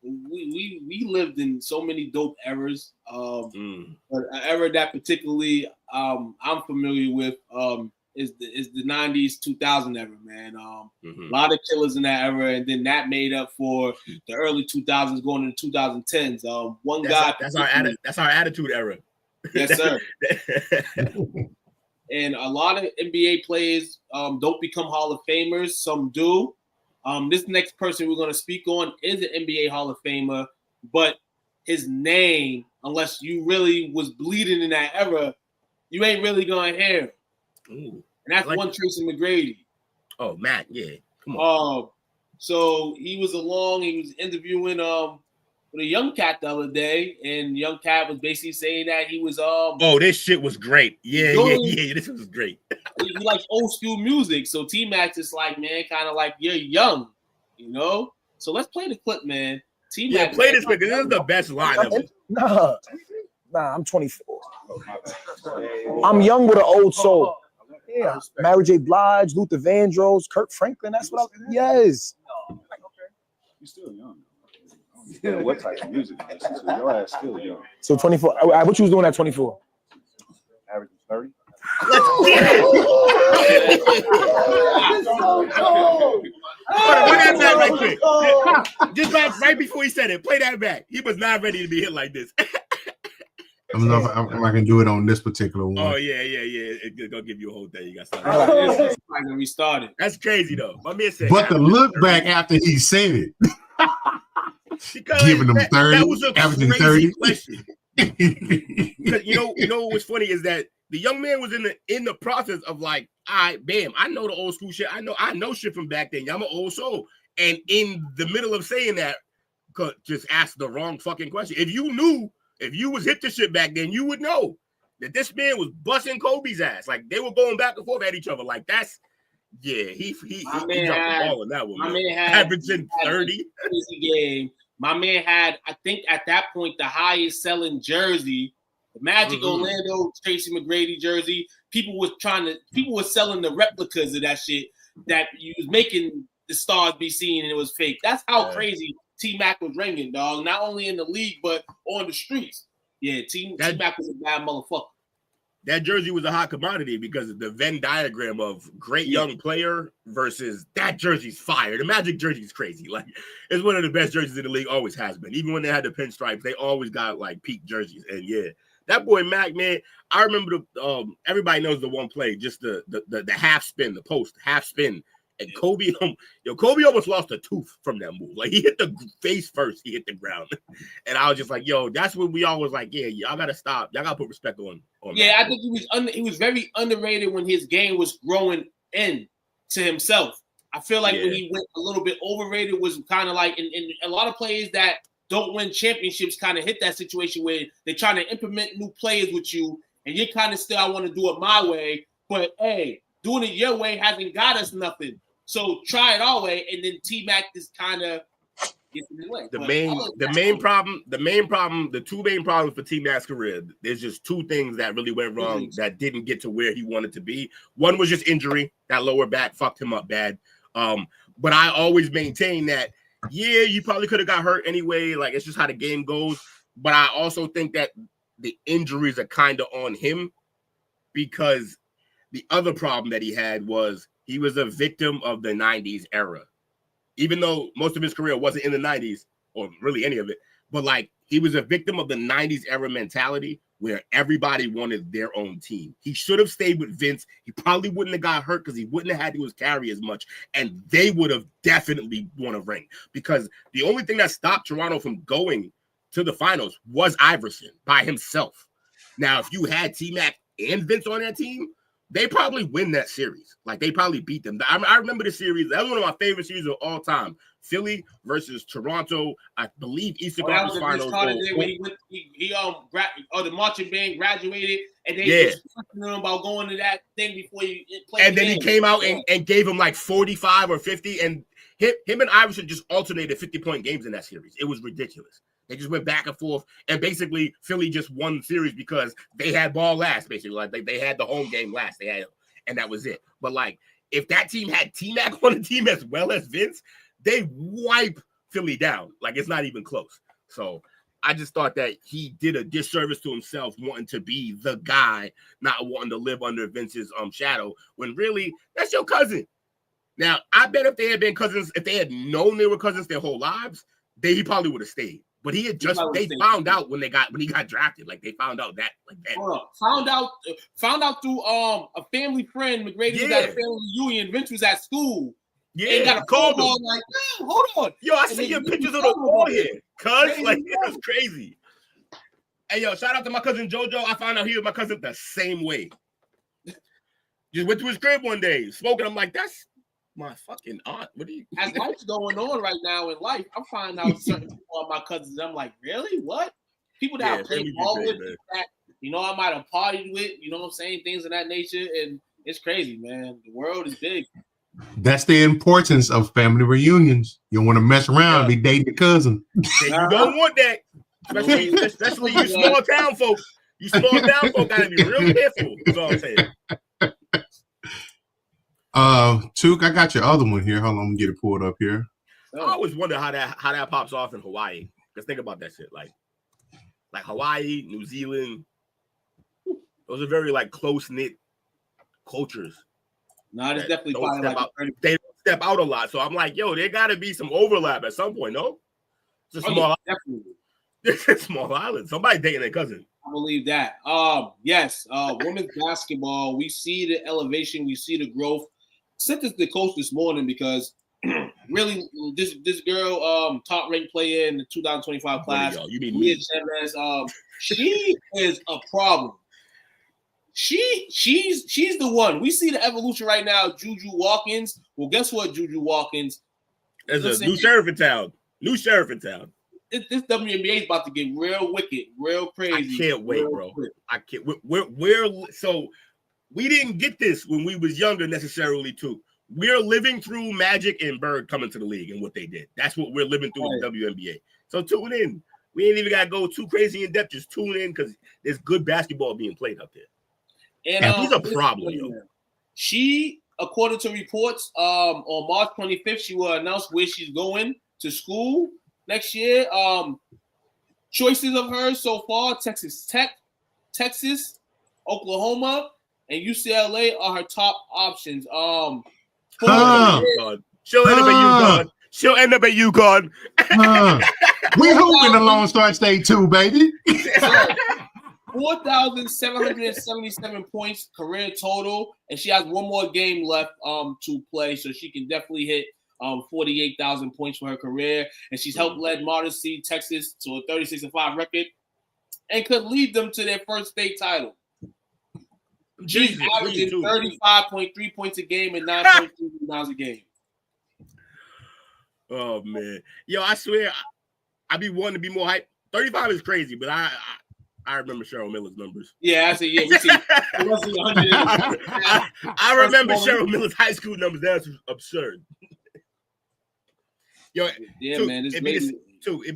We lived in so many dope eras. But an era that particularly I'm familiar with is the 90s, 2000 era, man. A lot of killers in that era, and then that made up for the early 2000s going into 2010s. That's our attitude era. Yes, sir. And a lot of NBA players don't become Hall of Famers. Some do. This next person we're going to speak on is an NBA Hall of Famer, but his name, unless you really was bleeding in that era, you ain't really going to hear him. Ooh, and that's one Tracy McGrady. Oh, Matt, yeah. Come on. So he was interviewing with a young cat the other day, and young cat was basically saying that he was Oh, this shit was great. Yeah. This was great. he likes old school music. So T-Mac is like, man, kind of like you're young, you know. So let's play the clip, man. T-Mac, play this clip. This is the best line ever. Nah, I'm 24. I'm young with an old soul. Yeah, Mary J. Blige, Luther Vandross, Kirk Franklin. That's what I. Yes. You're still young. What type of music you listen to? Your ass still young. So 24. What you was doing at 24? Average 30. Let's get it. Look at that right quick. Just right before he said it, play that back. He was not ready to be hit like this. I don't know if I can do it on this particular one. Oh, yeah. It's gonna give you a whole thing. You got something. We started. That's crazy, though. My man said, but the look back after he said it. Because giving them 30, that was a averaging crazy 30. question. you know what's funny is that the young man was in the process of like, I know the old school shit. I know shit from back then. I'm an old soul. And in the middle of saying that, just asked the wrong fucking question. If you was hip to shit back then, you would know that this man was busting Kobe's ass. Like they were going back and forth at each other. Like that's he dropped the ball in that one. My man had averaging 30. Crazy game. My man had, I think at that point, the highest selling jersey, the Magic Orlando Tracy McGrady jersey. People were selling the replicas of that shit that you was making the stars be seen, and it was fake. That's how crazy T-Mac was ringing, dog. Not only in the league, but on the streets. Yeah, T-Mac was a bad motherfucker. That jersey was a hot commodity because of the Venn diagram of great young player versus that jersey's fire. The Magic jersey's crazy. Like it's one of the best jerseys in the league, always has been. Even when they had the pinstripes, they always got like peak jerseys. And yeah, that boy Mac, man, I remember everybody knows the one play, just the half spin, the post half spin. And Kobe almost lost a tooth from that move. Like he hit the face first, he hit the ground. And I was just like, yo, that's when we always like, yeah, y'all gotta stop. Y'all gotta put respect on yeah, that. I think he was very underrated when his game was growing in to himself. I feel like when he went a little bit overrated was kind of like in a lot of players that don't win championships kind of hit that situation where they're trying to implement new players with you and you're kind of still, I want to do it my way, but hey, doing it your way hasn't got us nothing. So try it our way, and then T-Mac just kind of gets in the way. The two main problems for T-Mac's career, there's just two things that really went wrong that didn't get to where he wanted to be. One was just injury. That lower back fucked him up bad. But I always maintain that, yeah, you probably could have got hurt anyway. Like, it's just how the game goes. But I also think that the injuries are kind of on him because the other problem that he had was he was a victim of the 90s era. Even though most of his career wasn't in the 90s, or really any of it, but like he was a victim of the 90s era mentality where everybody wanted their own team. He should have stayed with Vince. He probably wouldn't have got hurt because he wouldn't have had to carry as much, and they would have definitely won a ring because the only thing that stopped Toronto from going to the finals was Iverson by himself. Now, if you had T-Mac and Vince on that team, they probably win that series. Like, they probably beat them. I remember the series. That was one of my favorite series of all time. Philly versus Toronto. I believe Eastern Conference Finals. The marching band graduated, and they was talking to him about going to that thing before he played. And then he came out and gave him like 45 or 50, and him and Iverson just alternated 50-point games in that series. It was ridiculous. They just went back and forth, and basically Philly just won the series because they had ball last, basically. Like they had the home game last. And that was it. But like, if that team had T-Mac on the team as well as Vince, they wipe Philly down. Like, it's not even close. So I just thought that he did a disservice to himself wanting to be the guy, not wanting to live under Vince's shadow, when really that's your cousin. Now, I bet if they had been cousins, if they had known they were cousins their whole lives, he probably would have stayed. But he had they found out when he got drafted. Like, they found out that. Like, that. Found out through a family friend. McGrady was at a family reunion. Vince was at school. Yeah, and got a phone call like, hold on. Yo, I see your pictures of the wall here. Cuz, like, that's crazy. Hey, yo, shout out to my cousin JoJo. I found out he was my cousin the same way. Just went to his crib one day, smoking. I'm like, that's My fucking aunt. What do you? As life's going on right now in life, I'm finding out certain people are my cousins. I'm like, really? What? People that I played ball with, people that I might have partied with. You know what I'm saying? Things of that nature, and it's crazy, man. The world is big. That's the importance of family reunions. You don't want to mess around and be dating your cousin. You don't want that. Especially you small town folk. You small town folk gotta be real careful. That's all I'm saying. Took, I got your other one here. Hold on, I'm gonna get it pulled up here. I always wonder how that pops off in Hawaii. Because think about that shit. Like Hawaii, New Zealand. Those are very like close-knit cultures. No, it's definitely probably like they don't step out a lot. So I'm like, yo, there gotta be some overlap at some point, no? It's a small definitely. It's a small island. Somebody dating their cousin. I believe that. Yes. Women's basketball. We see the elevation. We see the growth. Sent this to the coach this morning because really, this girl, top ranked player in the 2025 class. You mean me? She is a problem. She's the one. We see the evolution right now. Juju Watkins. Well, guess what? Juju Watkins. There's a new sheriff in town. This WNBA is about to get real wicked, real crazy. I can't wait, bro. I can't. We're so we didn't get this when we was younger necessarily too. We're living through Magic and Bird coming to the league and what they did. That's what we're living through in the WNBA. So tune in. We ain't even got to go too crazy in depth. Just tune in because there's good basketball being played out there. And he's a problem, yo. She, according to reports, on March 25th, she will announce where she's going to school next year. Choices of hers so far: Texas Tech, Texas, Oklahoma, and UCLA are her top options. She'll end up at UConn. She'll end up at UConn. We hooping the Lone Star State too, baby. 4,777 points career total, and she has one more game left to play, so she can definitely hit 48,000 points for her career. And she's helped lead Modesty Texas to a 36-5 record, and could lead them to their first state title. She's averaging 35.3 points a game and 9.3 rebounds a game. Oh man, yo, I swear, I be wanting to be more hype. 35 is crazy, but I remember Cheryl Miller's numbers. Yeah, I see. Yeah, we see 100. I remember Cheryl Miller's high school numbers. That's absurd. Yo, yeah, too, man. It'd be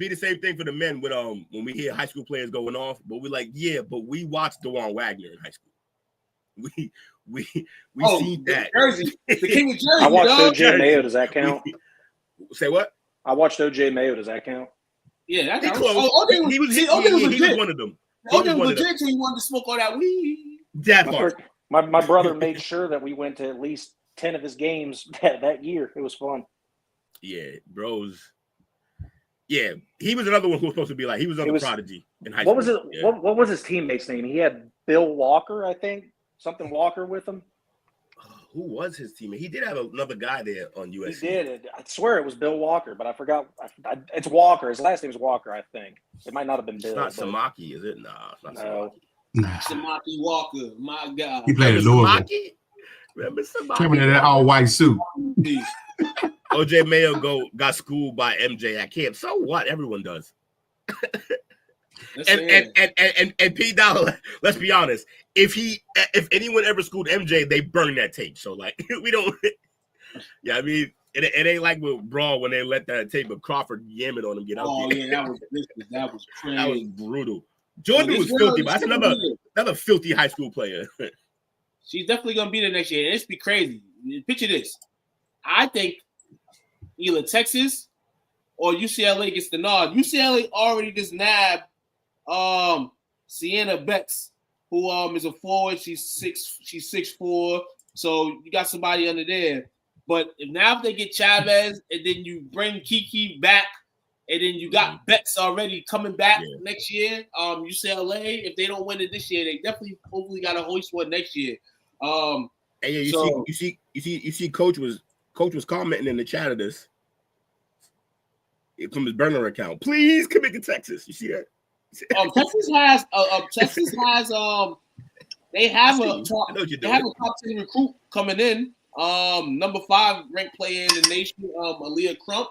the same thing for the men with when we hear high school players going off, but we're like, yeah, but we watched DeJuan Wagner in high school. We seen that. Jersey, the King of Jersey. I watched OJ Mayo. Does that count? Say what? I watched OJ Mayo. Does that count? Yeah, that counts. Close. He was one of them. OJ was legit until he wanted to smoke all that weed. That part. My brother made sure that we went to at least 10 of his games that year. It was fun. Yeah, bros. Yeah, he was another one who was supposed to be like, he was another prodigy in high school. What was it? Yeah. What was his teammate's name? He had Bill Walker, I think. Something Walker with him. Who was his teammate? He did have another guy there on USC. He did. I swear it was Bill Walker, but I forgot. It's Walker. His last name is Walker, I think. It might not have been Bill. It's not Samaki, is it? Nah, it's not Samaki. Samaki Walker, my God. He played at Louisville. Remember Samaki? Coming in that all-white suit. OJ Mayo got schooled by MJ at camp. So what? Everyone does. And P Dollar, let's be honest. If anyone ever schooled MJ, they burn that tape. So like we don't. Yeah, I mean it ain't like with Brawl when they let that tape of Crawford yamming on him get out. Oh yeah, that was crazy. That was brutal. Jordan was filthy, but that's another filthy high school player. She's definitely gonna be there next year. And it's be crazy. Picture this. I think either Texas or UCLA gets the nod. UCLA already just nabbed Sienna Betts, who is a forward. She's 6'4". So you got somebody under there. But if they get Chavez and then you bring Kiki back, and then you got Betts already coming back next year. UCLA, if they don't win it this year, they definitely hopefully got a hoist one next year. And yeah, you see, Coach was commenting in the chat of this from his burner account. Please commit to Texas. You see that? Texas has they have a top 10 recruit coming in. Number 5 ranked player in the nation, Aaliyah Crump.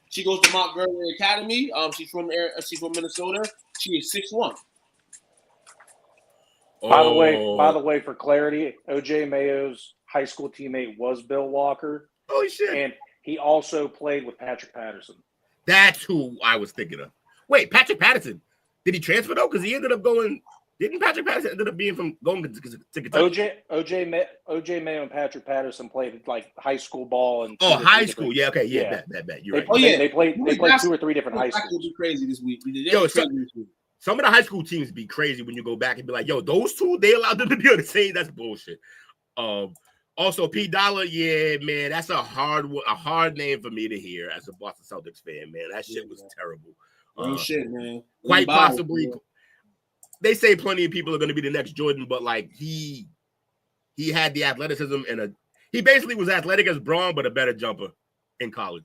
She goes to Mount Vernon Academy. She's from Minnesota. She is 6'1". By the way, for clarity, OJ Mayo's high school teammate was Bill Walker. Holy shit! And he also played with Patrick Patterson. That's who I was thinking of. Wait, Patrick Patterson. Did he transfer though? Because he ended up going. Didn't Patrick Patterson ended up being from going to Kentucky? OJ Mayo and Patrick Patterson played like high school ball and high school. Yeah, okay, yeah. Bet. You're right. They played 2 or 3 different high schools. Be crazy this week. Some of the high school teams be crazy when you go back and be like, yo, those two, they allowed them to be on the same. That's bullshit. Also, P. Dollar, yeah, man, that's a hard name for me to hear as a Boston Celtics fan, man. That shit was terrible. Shit, man. Quite possibly. They say plenty of people are going to be the next Jordan, but like he had the athleticism and he basically was athletic as Braun, but a better jumper in college.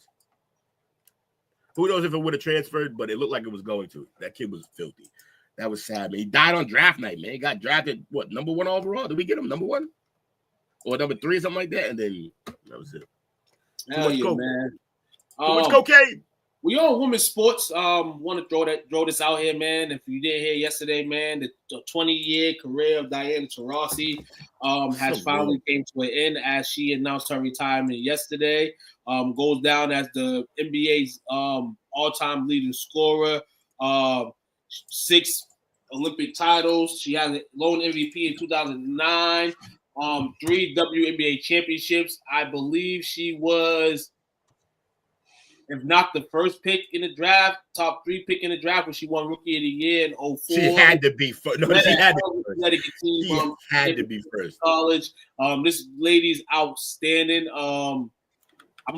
Who knows if it would have transferred, but it looked like it was going to. That kid was filthy. That was sad, man. He died on draft night, man. He got drafted, what, number 1 overall? Did we get him number 1? Or number 3 or something like that? And then that was it. Hell yeah, man. Too much cocaine. We on women's sports. Want to throw this out here, man. If you didn't hear yesterday, man, the 20-year career of Diana Taurasi has finally came to an end as she announced her retirement yesterday. Goes down as the NBA's all-time leading scorer. 6 Olympic titles. She has a lone MVP in 2009. 3 WNBA championships. I believe she was, if not the first pick in the draft, top 3 pick in the draft when she won Rookie of the Year in 2004. She had to be first. No, she had to be first. College. This lady's outstanding. I'm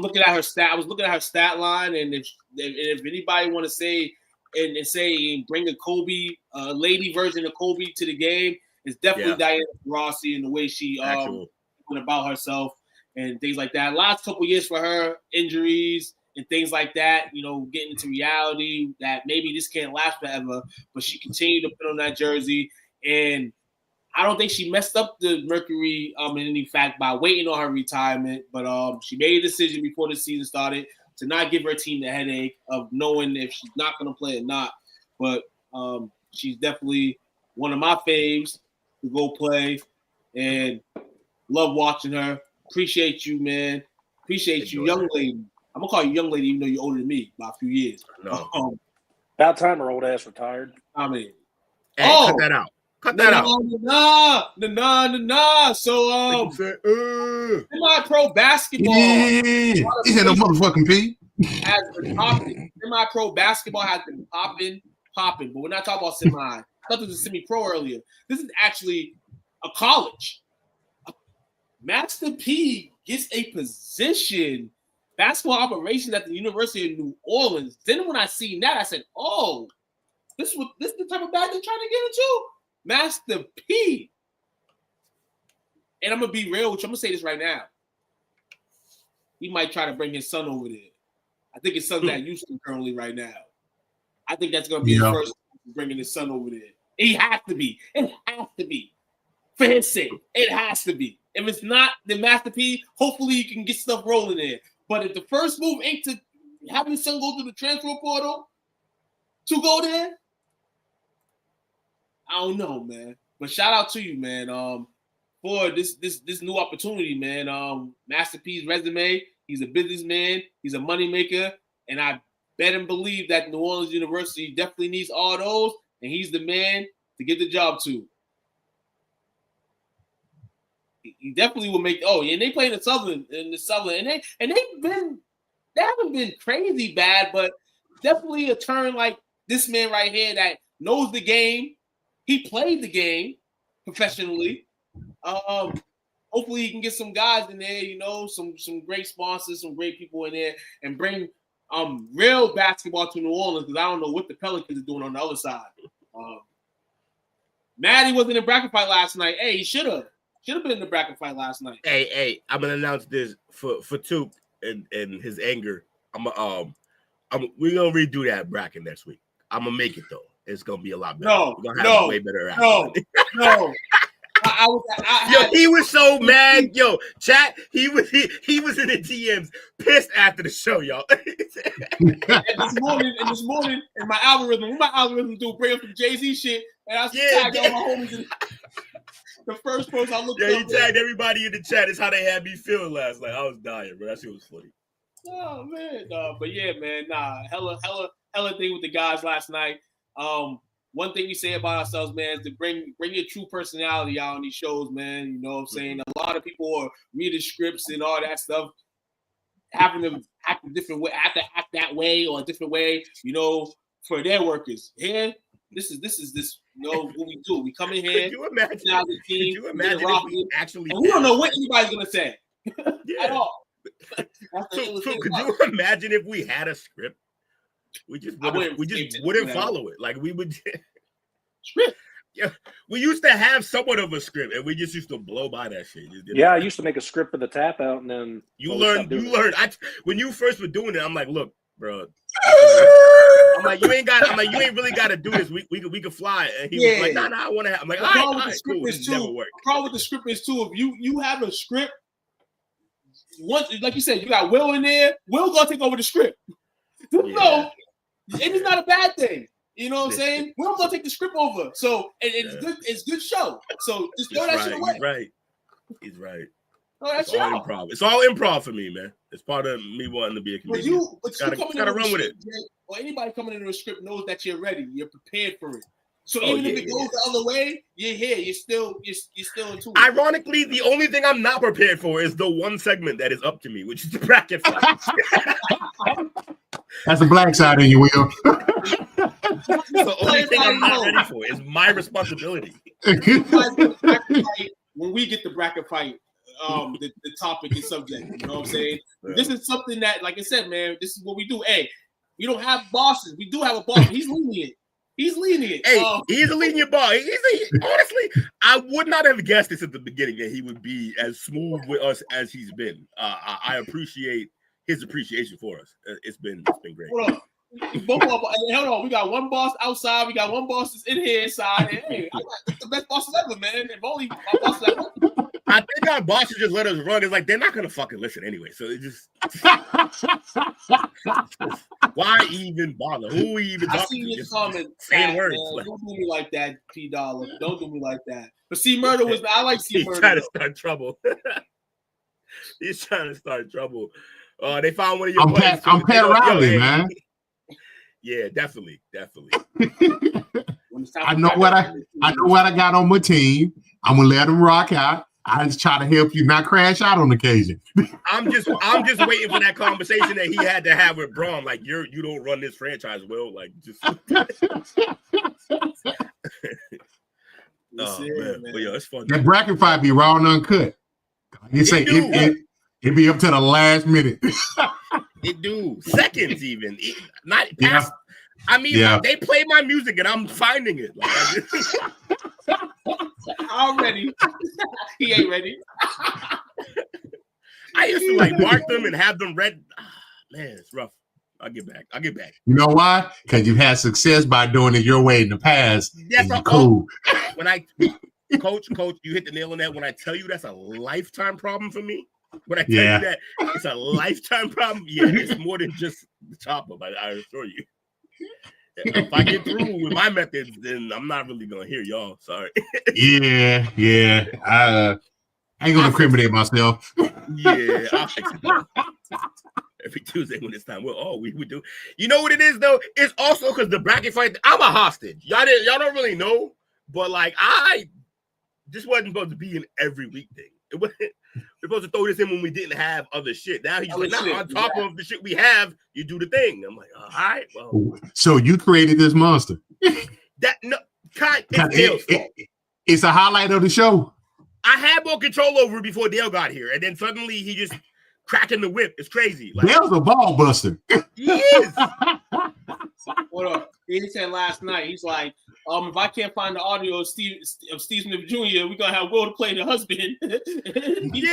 looking at her stat. I was looking at her stat line, and if anybody want to say and bring a Kobe, lady version of Kobe to the game, it's definitely Diana Taurasi and the way she went about herself and things like that. Last couple years for her, injuries and things like that, getting into reality that maybe this can't last forever, but she continued to put on that jersey. And I don't think she messed up the Mercury in any fact by waiting on her retirement, but she made a decision before the season started to not give her team the headache of knowing if she's not going to play or not. But she's definitely one of my faves to go play, and love watching her. Appreciate you, man. Appreciate you, young lady. I'm gonna call you young lady, even though you're older than me by a few years. No. About time her old ass retired. I mean, cut that out. Cut that out. Nah. So, semi-pro basketball. He had a motherfucking P. Has been popping. Semi-pro basketball has been popping. But we're not talking about semi. I thought this was semi-pro earlier. This is actually a college. Master P gets a position, basketball operations at the University of New Orleans. Then when I seen that, I said, "Oh, this is the type of bag they're trying to get into." Master P. And I'm gonna be real with you. I'm gonna say this right now. He might try to bring his son over there. I think his son's at Houston currently right now. I think that's gonna be the first bringing his son over there. He has to be. It has to be. For his sake, it has to be. If it's not, then Master P, hopefully you can get stuff rolling there. But if the first move ain't to have his son go through the transfer portal to go there, I don't know, man. But shout out to you, man, for this new opportunity, man. Master P's resume, he's a businessman, he's a moneymaker, and I bet and believe that New Orleans University definitely needs all those, and he's the man to get the job to. He definitely will make. Oh, and they play in the Southern, and they haven't been crazy bad, but definitely a turn like this man right here that knows the game. He played the game professionally. Hopefully he can get some guys in there, some great sponsors, some great people in there, and bring real basketball to New Orleans, because I don't know what the Pelicans are doing on the other side. Maddie wasn't in bracket fight last night. Hey, he should have been in the bracket fight last night. Hey, I'm gonna announce this for Toop and his anger. We're gonna redo that bracket next week. I'm gonna make it though. It's gonna be a lot better. We're gonna have a way better no. He was so mad. Yo, chat. He was in the DMs, pissed after the show, y'all. and this morning, in my algorithm, do bring up some Jay-Z shit, and I tagged all my homies in the first post I looked up. He tagged everybody in the chat. It's how they had me feeling last night. I was dying, bro. That shit was funny. Oh man, but yeah, man, hella thing with the guys last night. One thing we say about ourselves, man, is to bring your true personality out on these shows, man. You know what I'm saying? A lot of people are reading scripts and all that stuff, having them act a different way, act that way or a different way, you know, for their workers. Here, this is you know what we do. We come in here, could you imagine if we actually and we don't know what anybody's gonna say at all. So could you imagine if we had a script? We just wouldn't follow it. Like we would script. Yeah, we used to have somewhat of a script, and we just used to blow by that shit. Yeah, I used to make a script for the tap out, and then you learned. When you first were doing it, I'm like, look, bro. I'm like, you ain't really got to do this. We could fly. And he was like, nah, I want to have. I'm like, all right, cool. This never worked. The problem with the script is too, if you have a script. Once, like you said, you got Will in there. Will gonna take over the script. No, it's not a bad thing. You know what I'm saying? Will gonna take the script over. So it's good. It's good show. So just throw that shit away. He's right. It's all improv. It's all improv for me, man. It's part of me wanting to be a comedian. But you gotta run with it. Or anybody coming into a script knows that you're ready. You're prepared for it. So even if it goes the other way, you're here. You're still in tune. Ironically, the only thing I'm not prepared for is the one segment that is up to me, which is the bracket fight. That's the black side of you, Will. The only thing I'm not ready for is my responsibility. When we get the bracket fight, the topic and subject, you know what I'm saying? Yeah. This is something that, like I said, man, this is what we do. Hey, we don't have bosses. We do have a boss. He's lenient. He's lenient. Hey, he's a lenient boss. Honestly, I would not have guessed this at the beginning that he would be as smooth with us as he's been. I appreciate his appreciation for us. It's been great. Hold on. We got one boss outside. We got one boss that's in here inside. And, hey, I got the best bosses ever, man. If only my bosses ever. I think our bosses just let us run. It's like they're not gonna fucking listen anyway. So it just why even bother? Who we even talking to? I see your comment. Saying words. Don't do me like that, P Dollar. Don't do me like that. But C Murder was. I like C Murder. He's trying to start trouble. He's trying to start trouble. They found one of your. I'm Pat Riley, man. Yeah, definitely. I know what I got on my team. I'm gonna let him rock out. I just try to help you not crash out on occasion. I'm just waiting for that conversation that he had to have with Braun. Like, you don't run this franchise, Will. Like, just. Oh man, but yo, it's fun. That bracket fight be raw and uncut. You say it be up to the last minute. It do seconds even, not past. I mean, like, they play my music and I'm finding it. Like, I'm ready. He ain't ready. I used to like mark them and have them read. Man, it's rough. I'll get back. You know why? Because you've had success by doing it your way in the past. That's cool. When coach, you hit the nail on that. When I tell you that's a lifetime problem for me. When I tell you that it's a lifetime problem, it's more than just the chop up. I assure you. If I get through with my methods, then I'm not really gonna hear y'all. Sorry. Yeah. I ain't gonna incriminate myself. Yeah, I'll fix it. Every Tuesday when it's time, we would do. You know what it is though? It's also because the bracket fight. I'm a hostage. Y'all don't really know, but like this wasn't supposed to be an every week thing. It wasn't. We're supposed to throw this in when we didn't have other shit. Now he's like, on top of the shit we have, you do the thing. I'm like, all right. Well. So you created this monster. It's a highlight of the show. I had more control over it before Dale got here, and then suddenly he just cracking the whip. It's crazy. Like, Dale's a ball buster. He is. Hold on. He said last night, he's like, if I can't find the audio of Steve Smith Jr., we're gonna have Will to play the husband. Yeah,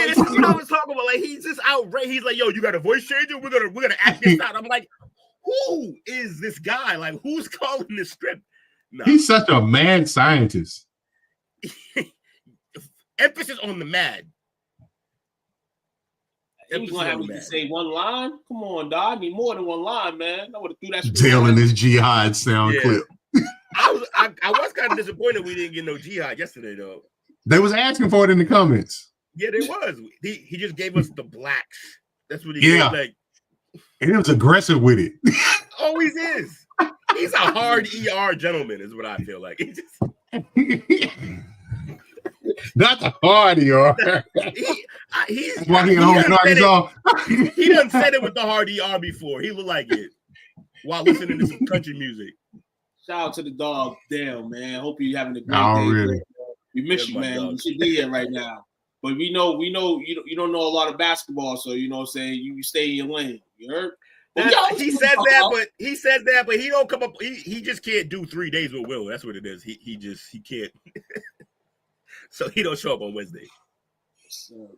that's what I was talking about. Like, he's just outrageous. He's like, yo, you got a voice changer? We're gonna act this out. I'm like, who is this guy? Like, who's calling this script? No. He's such a mad scientist. Emphasis on the mad. He was gonna have me to say one line. Come on, dog. I need more than one line, man. I would have threw that. Dale and his jihad sound clip. I was kind of disappointed we didn't get no jihad yesterday, though. They was asking for it in the comments. Yeah, they was. He just gave us the blacks. That's what he did. Like, and he was aggressive with it. Always is. He's a hard ER gentleman, is what I feel like. He just not the hard ER. He's why he in home in Arkansas. He done said it with the hard ER before. He looked like it while listening to some country music. Shout out to the dog, Dale, man. Hope you're having a great oh, day. Really? Man. We miss you, man. You should be here right now. But we know you don't know a lot of basketball, so you know what I'm saying. You stay in your lane. You heard? He says that, but he don't come up. He just can't do 3 days with Will. That's what it is. He can't. So he don't show up on Wednesday. So, man.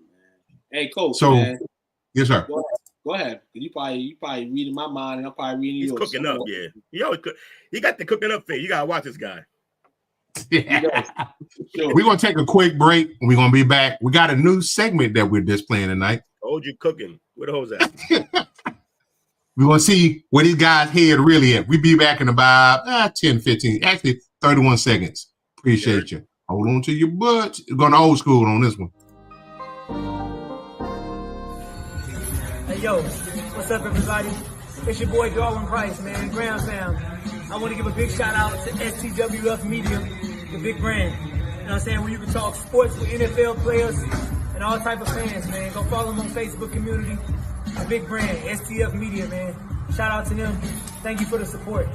Hey, coach. So, man. Yes, sir. Go ahead. You probably reading my mind, and I'm probably reading yours. He's cooking up, yeah. He always he got the cooking up thing. You gotta watch this guy. Yeah. Sure. We're gonna take a quick break. We're gonna be back. We got a new segment that we're displaying tonight. Told you cooking. Where the hoes at? We're gonna see where these guys' head really at. We'll be back in about 10, 15, actually 31 seconds. Appreciate you. Hold on to your butts. We're going old school on this one. Hey, yo, what's up, everybody? It's your boy, Darwin Price, man, Ground Sound. I want to give a big shout out to STWF Media, the big brand. You know what I'm saying? Where you can talk sports with NFL players and all type of fans, man. Go follow them on Facebook community. The big brand, STF Media, man. Shout out to them. Thank you for the support.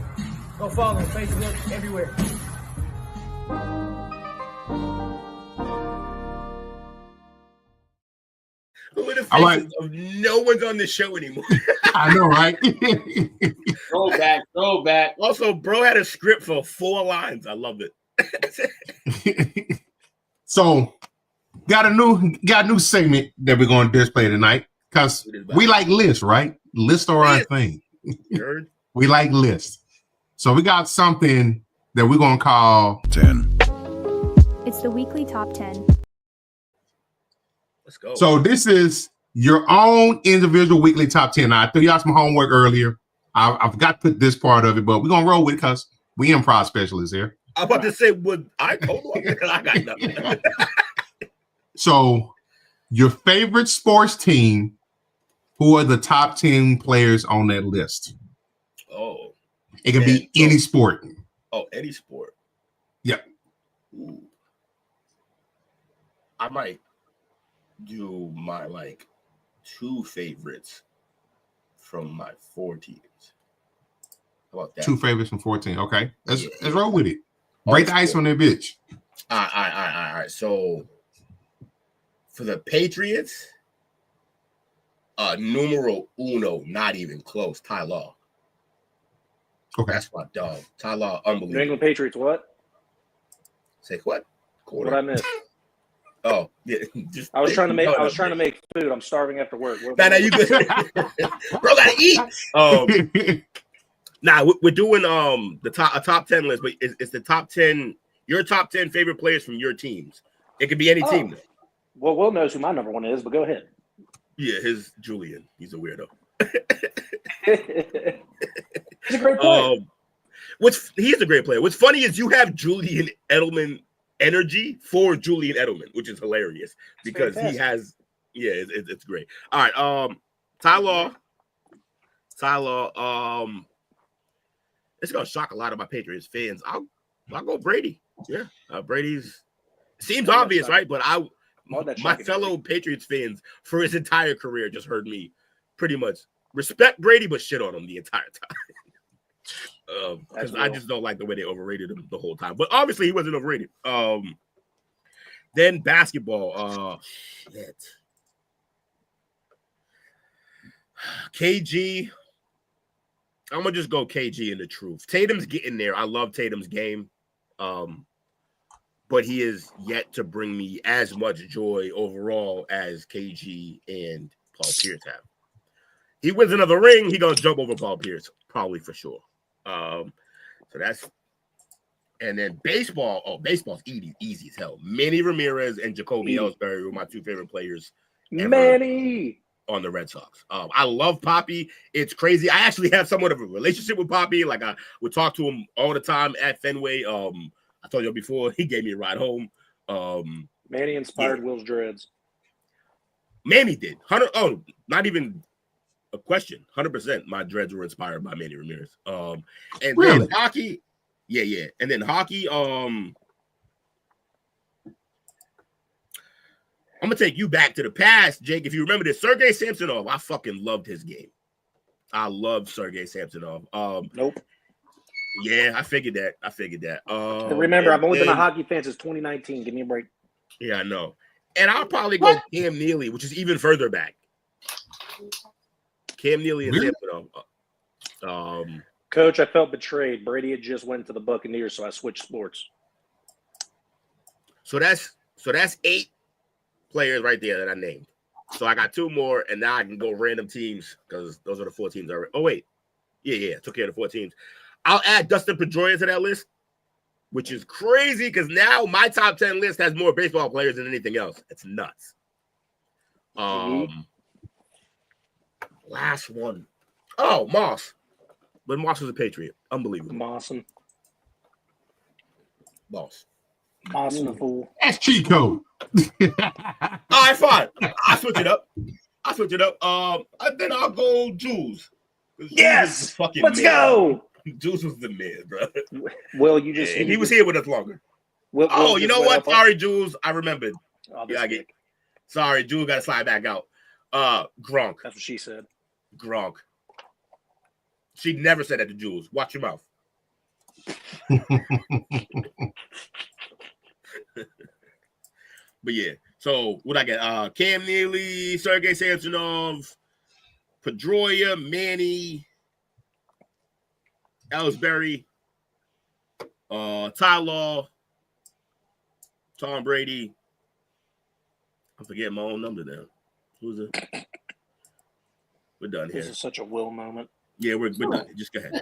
Go follow them, Facebook, everywhere. Look at the faces of no one's on the show anymore. I know, right? Go back. Also, bro had a script for 4 lines. I love it. So, got a new segment that we're going to display tonight because we like lists, right? Lists are our thing. We like lists. So we got something that we're going to call 10. It's the weekly top 10. Let's go. So this is your own individual weekly top 10. Now, I threw y'all some homework earlier. I forgot to put this part of it, but we're going to roll with it because we improv specialists here. I'm about to say, I got nothing. So your favorite sports team, who are the top 10 players on that list? Oh. It can be any sport. Oh, any sport. Yep. Ooh. I might do my 2 favorites from my 4 teams. How about that? 2 favorites from 14. Okay. Let's roll with it. Break the ice on that bitch. All right. So for the Patriots, numero uno, not even close, Ty Law. Okay. That's my dog. Ty Law, unbelievable. New England Patriots, what? Say what? What I missed? Oh, yeah. I was trying to make food. I'm starving after work. Nah, you good. Bro, gotta eat. We're doing a top 10 list, but it's the top 10, your top 10 favorite players from your teams. It could be any team. Well, Will knows who my number 1 is, but go ahead. Yeah, his Julian. He's a weirdo. He's a great player. He's a great player. What's funny is you have Julian Edelman energy for Julian Edelman, which is hilarious because he has, it's great. All right, Ty Law, it's gonna shock a lot of my Patriots fans. I'll go Brady. Yeah, Brady's seems obvious, right? But my fellow Patriots fans for his entire career just heard me pretty much respect Brady, but shit on him the entire time. Because I just don't like the way they overrated him the whole time. But obviously he wasn't overrated. Then basketball. KG. I'm gonna just go KG in the truth. Tatum's getting there. I love Tatum's game. But he is yet to bring me as much joy overall as KG and Paul Pierce have. He wins another ring, he's gonna jump over Paul Pierce, probably for sure. So that's And then baseball. Baseball's easy as hell. Manny Ramirez and Jacoby Ellsbury were my two favorite players. Manny on the Red Sox. I love Poppy. It's crazy. I actually have somewhat of a relationship with Poppy. Like I would talk to him all the time at Fenway. I told you before, he gave me a ride home. Manny inspired Will's dreads. Manny did. Not even a question. 100%. My dreads were inspired by Manny Ramirez. And then hockey. Yeah. And then hockey. I'm gonna take you back to the past, Jake. If you remember this, Sergei Samsonov, I fucking loved his game. I loved Sergei Samsonov. Nope. Yeah, I figured that. Remember, I've only been a hockey fan since 2019. Give me a break. Yeah, I know. And I'll probably go Cam Neely, which is even further back. Cam Neely and Samsonov. Coach, I felt betrayed. Brady had just went to the Buccaneers, so I switched sports. So that's 8 players right there that I named. So I got 2 more, and now I can go random teams because those are the 4 teams already. Oh, wait. Yeah. Took care of the 4 teams. I'll add Dustin Pedroia to that list, which is crazy because now my top 10 list has more baseball players than anything else. It's nuts. Last one. Oh, Moss. But Moss was a Patriot. Unbelievable. Mawson. Moss. Mawson a fool. That's cheat code. All right, fine. I'll switch it up. Then I'll go Jules. Yes. Let's go. Jules was the man, bro. Will, you just he was here with us longer. Will you know what? Sorry, Jules. I remembered. Yeah, sorry, Jules got to slide back out. Gronk. That's what she said. Gronk. She never said that to Jules. Watch your mouth. But yeah, so what I get? Cam Neely, Sergei Samsonov, Pedroia, Manny, Ellsbury, Ty Law, Tom Brady. I'm forgetting my own number now. Who's it? We're done here. This is such a Will moment. Yeah, we're done. Just go ahead.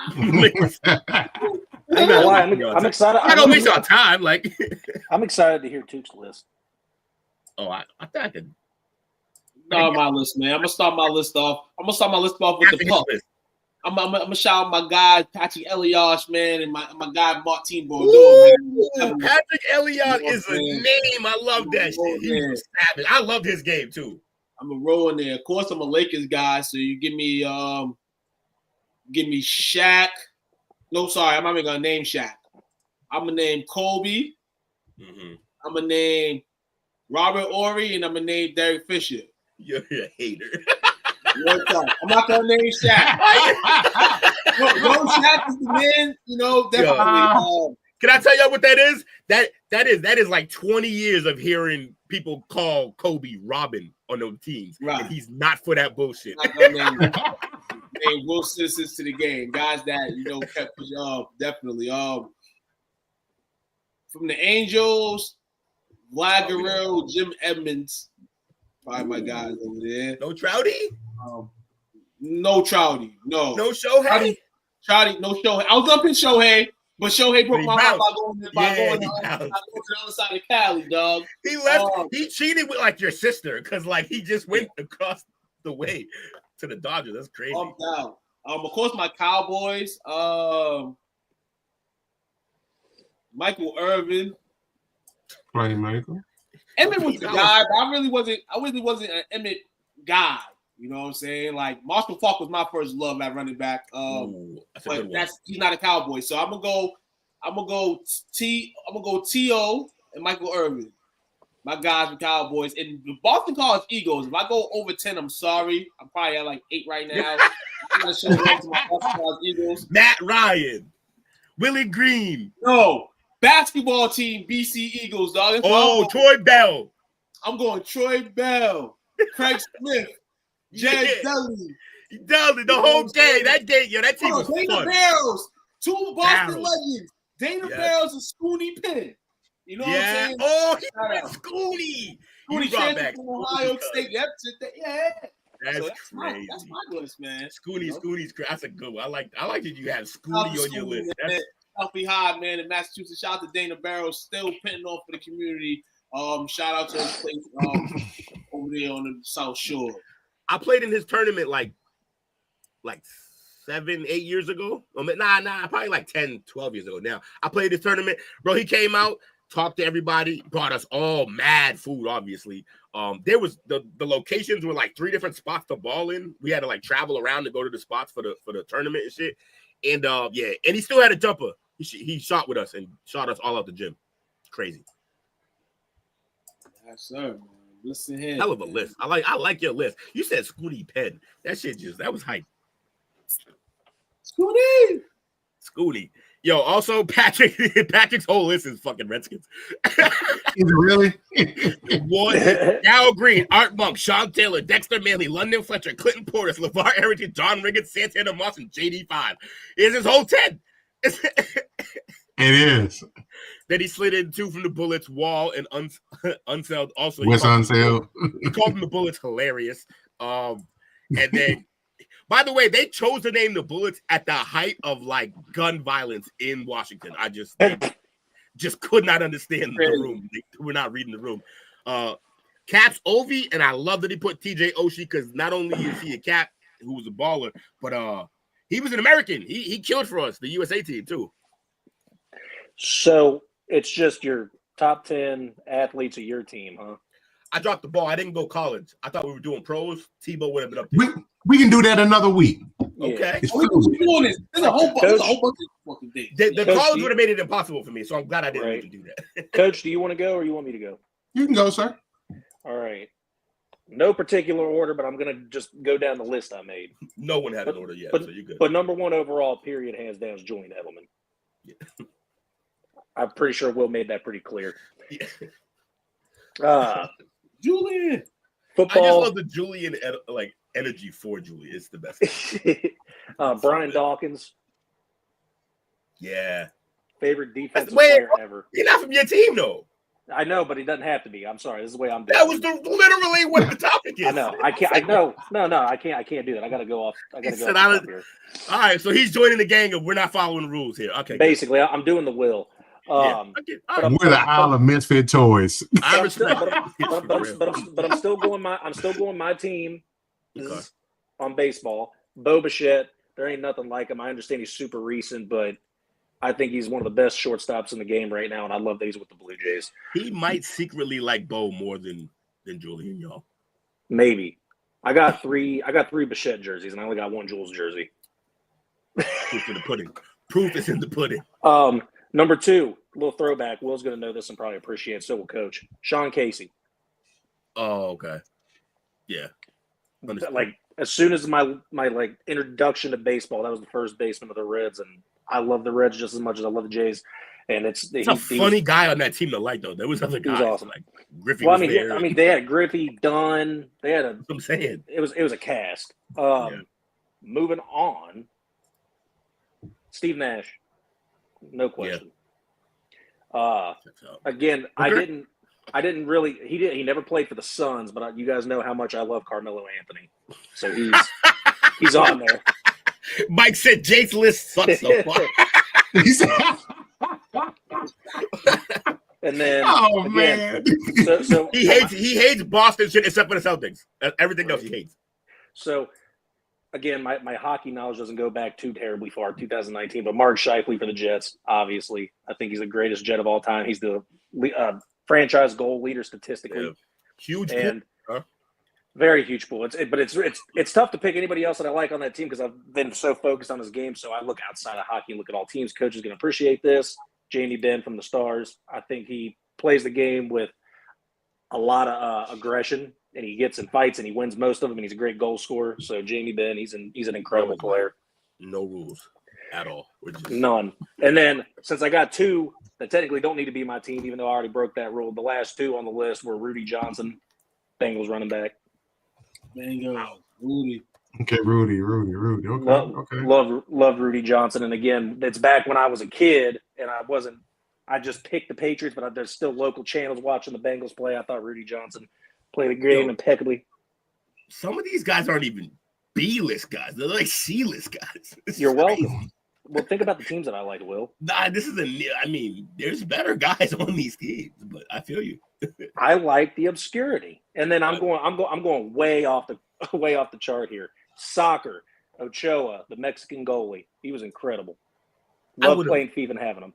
I'm excited. I don't waste our time. Like, I'm excited to hear Tuke's list. Oh, I think I could. Start my list, man. I'm gonna start my list off with the pup. I'm gonna shout out my guy Patrick Elias, man, and my guy Martin Bordeaux. Man. Patrick Elias is a name. I love that shit. He was savage. I loved his game too. I'm a roll in there. Of course, I'm a Lakers guy, so you give me Shaq. No, sorry, I'm not even gonna name Shaq. I'm gonna name Kobe. Mm-hmm. I'm gonna name Robert Horry, and I'm gonna name Derek Fisher. You're a hater. I'm not gonna name Shaq. No, Shaq is the man. You know, definitely. Can I tell y'all what that is? That is like 20 years of hearing people call Kobe Robin on those teams, right? And he's not for that bullshit. Name real citizens to the game, guys that kept pushing up. Definitely. From the Angels, Vlad Guerrero, Jim Edmonds, probably my guys over there. No Trouty? No Trouty. No. No Shohei? Trouty, no Shohei. I was up in Shohei, but Shohei broke my heart by going to the other side of Cali, dog. He left. He cheated with like your sister because like he just went across the way to the Dodgers. That's crazy. I'm down. Of course, my Cowboys. Michael Irvin. Right, Michael. Emmett was the guy, but I really wasn't an Emmett guy. You know what I'm saying? Like Marshall Faulk was my first love at running back. But he's not a Cowboy, so I'm gonna go T.O. and Michael Irvin. My guys with Cowboys and the Boston College Eagles. If I go over 10, I'm sorry. I'm probably at like 8 right now. I'm gonna show love to my Boston College Eagles. Matt Ryan, Willie Green. No, basketball team, BC Eagles, dog. Troy Bell. I'm going Troy Bell, Craig Smith, Jay Dudley, the whole game. That game, that team was Dana fun. Barrows, 2 Boston legends. Dana Barrows and Scoonie Penn. You know what I'm saying? Oh, he went Scoonie. Scoonie transferred from Ohio State. Yeah. That's crazy. That's my list, man. Scoonie's crazy. That's a good one. I like that you have Scoonie on your list. healthy high, man, in Massachusetts. Shout out to Dana Barrows, still pitting off for the community. Shout out to his place over there on the South Shore. I played in his tournament like 7, 8 years ago. Nah, probably like 10, 12 years ago now. I played this tournament. Bro, he came out, talked to everybody, brought us all mad food, obviously. There was the locations were like 3 different spots to ball in. We had to like travel around to go to the spots for the tournament and shit. And and he still had a jumper. He shot with us and shot us all out the gym. Crazy. Yes, sir, man. Listen here. Hell of a list. I like your list. You said Scooty Penn. That was hype. Scooty. Yo, also Patrick's whole list is fucking Redskins. Is it really? One, Al Green, Art Monk, Sean Taylor, Dexter Manley, London Fletcher, Clinton Portis, LeVar Arrington, John Riggins, Santana Moss, and JD5. It's his whole 10. It is. Then he slid in 2 from the Bullets, Wall and Unseld. Also, What's Unseld? He called them the Bullets hilarious. And then, by the way, they chose to name the Bullets at the height of like gun violence in Washington. I just could not understand the room. They were not reading the room. Caps Ovi, and I love that he put TJ Oshie because not only is he a Cap who was a baller, but he was an American. He killed for us, the USA team too. So it's just your top 10 athletes of your team, huh? I dropped the ball. I didn't go college. I thought we were doing pros. Tebow would have been up there. We can do that another week. Okay. We're doing this. There's a whole bunch of fucking things. The college would have made it impossible for me, so I'm glad I didn't need to do that. Coach, do you want to go or you want me to go? You can go, sir. All right. No particular order, but I'm going to just go down the list I made. No one had an order yet, so you're good. But number 1 overall, period, hands down, is Julian Edelman. Yeah. I'm pretty sure Will made that pretty clear. Yeah. Julian. Football. I just love the Julian energy for Julian. It's the best. Brian Dawkins. Yeah. Favorite defensive player ever. He's not from your team, though. I know, but he doesn't have to be. I'm sorry. This is the way I'm doing. That was literally what the topic is. I know. I can't. I know. No. I can't do that. I got to go off. I got to go off here. All right. So he's joining the gang of we're not following the rules here. Okay. Basically, I'm doing the will. We're the Isle of Misfit Toys. I respect. But I'm still going my team. On baseball. Bo Bichette. There ain't nothing like him. I understand he's super recent, but I think he's one of the best shortstops in the game right now, and I love that he's with the Blue Jays. He might secretly like Bo more than Julian, y'all. Maybe. I got three Bichette jerseys, and I only got 1 Jules jersey. Proof in the pudding. Proof is in the pudding. Number 2, a little throwback. Will's going to know this and probably appreciate it. So will Coach. Sean Casey. Oh, okay. Yeah. Like, as soon as my like introduction to baseball, that was the first baseman of the Reds, and I love the Reds just as much as I love the Jays. And it's a funny guy on that team to like, though. There was other guys. He was awesome. Like Griffey well, was there. I mean, they had Griffey, Dunn. They had a. I'm saying it was a cast. Moving on. Steve Nash, no question. Yeah. Again, okay. I didn't really. He never played for the Suns, but you guys know how much I love Carmelo Anthony, so he's on there. Mike said Jake's list sucks so far. And then, man, so he hates Boston shit except for the Celtics. Everything else he hates. So, again, my hockey knowledge doesn't go back too terribly far, 2019. But Mark Scheifele for the Jets, obviously, I think he's the greatest Jet of all time. He's the franchise goal leader statistically. Yeah. Huge and very huge pool. It's tough to pick anybody else that I like on that team because I've been so focused on his game. So I look outside of hockey and look at all teams. Coach is going to appreciate this. Jamie Benn from the Stars. I think he plays the game with a lot of aggression, and he gets in fights and he wins most of them. And he's a great goal scorer. So Jamie Benn, he's an incredible player. No rules at all. None. And then since I got 2 that technically don't need to be my team, even though I already broke that rule, the last 2 on the list were Rudy Johnson, Bengals running back. Bingo. Rudy. Okay, Rudy. Okay. Love Rudy Johnson. And again, it's back when I was a kid and I just picked the Patriots, but there's still local channels watching the Bengals play. I thought Rudy Johnson played the game impeccably. Some of these guys aren't even B-list guys. They're like C-list guys. You're welcome. Well, think about the teams that I like, Will. Nah, this is I mean, there's better guys on these teams, but I feel you. I like the obscurity, and then I'm going way off the chart here. Soccer, Ochoa, the Mexican goalie, he was incredible. Love playing FIFA and having him.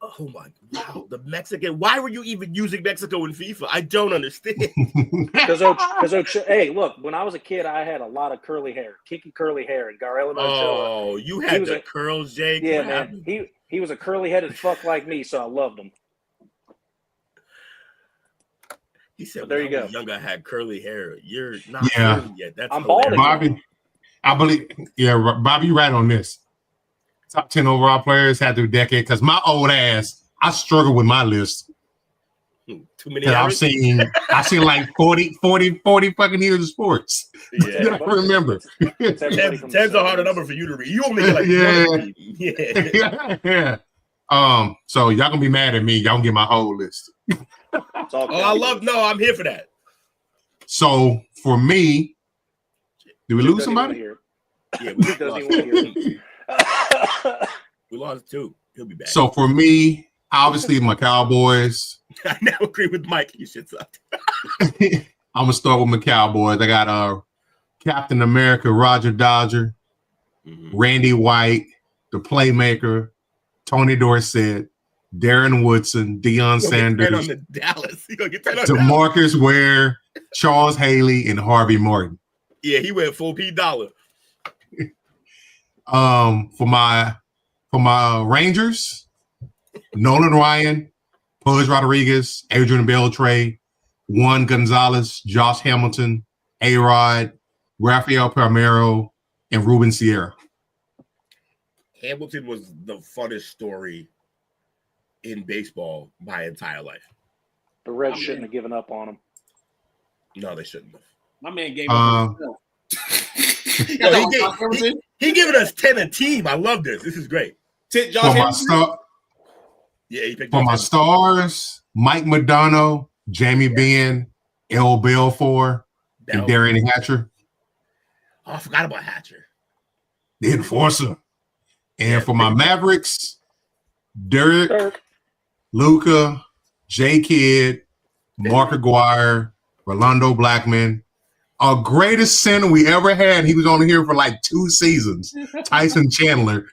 Oh my wow, the Mexican. Why were you even using Mexico in FIFA? I don't understand. Because hey, look, when I was a kid, I had a lot of curly hair, kinky curly hair, and Garel and Ochoa. Oh, you had the curls, Jake. Yeah, man. He was a curly-headed fuck like me, so I loved him. He said, there you go. Younger had curly hair. You're not curly yet. That's I'm bald. Bobby, I believe. Yeah, Bobby, you're right on this. Top 10 overall players had through decade because my old ass, I struggle with my list. Too many. I've seen like 40 fucking years of sports. Yeah, I remember. 10's a harder number for you to read. You only get like yeah. So y'all gonna be mad at me. Y'all gonna get my whole list. I'm here for that. So for me, did we lose somebody? Yeah, we lost 2. He'll be back. So for me, obviously my Cowboys. I now agree with Mike. You shit sucked. I'm gonna start with my Cowboys. I got Captain America, Roger Dodger, Randy White, the playmaker, Tony Dorsett, Darren Woodson, Deion Sanders, DeMarcus Ware, Charles Haley, and Harvey Martin. Yeah, he went full P dollar. For my Rangers, Nolan Ryan, Pudge Rodriguez, Adrian Beltre, Juan Gonzalez, Josh Hamilton, A-Rod, Rafael Palmeiro, and Ruben Sierra. Hamilton was the funnest story in baseball my entire life. The Reds shouldn't have given up on him. No, they shouldn't have. My man gave up. He giving us 10 a team. I love this. This is great. For my stars, Mike Modano, Jamie Benn, L. Belfour, and Darian Hatcher. Oh, I forgot about Hatcher. The enforcer. And for my Mavericks, Dirk, Luka, J. Kidd, Mark Aguirre, Rolando Blackman. Our greatest center we ever had. He was only here for like 2 seasons. Tyson Chandler.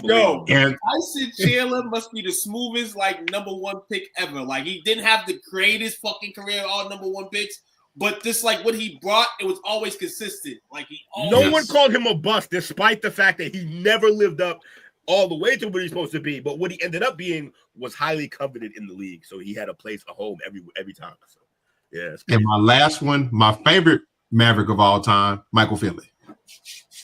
Yo, Tyson Chandler must be the smoothest, like, #1 pick ever. Like, he didn't have the greatest fucking career, all #1 picks, but just like what he brought, it was always consistent. Like, no one called him a bust, despite the fact that he never lived up all the way to what he's supposed to be. But what he ended up being was highly coveted in the league. So he had a place, a home every time. So, yeah. And my last one, my favorite Maverick of all time, Michael Finley.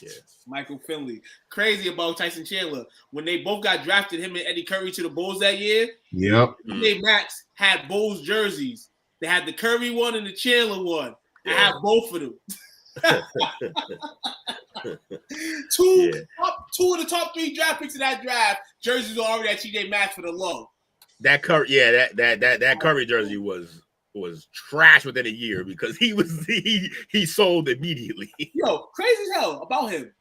Yeah. Michael Finley. Crazy about Tyson Chandler. When they both got drafted, him and Eddie Curry, to the Bulls that year. Yep. TJ Maxx had Bulls jerseys. They had the Curry one and the Chandler one. I have both of them. Two of the top 3 draft picks of that draft jerseys were already at TJ Maxx for the low. That Curry, that Curry jersey was trash within a year because he sold immediately. Yo, crazy as hell about him.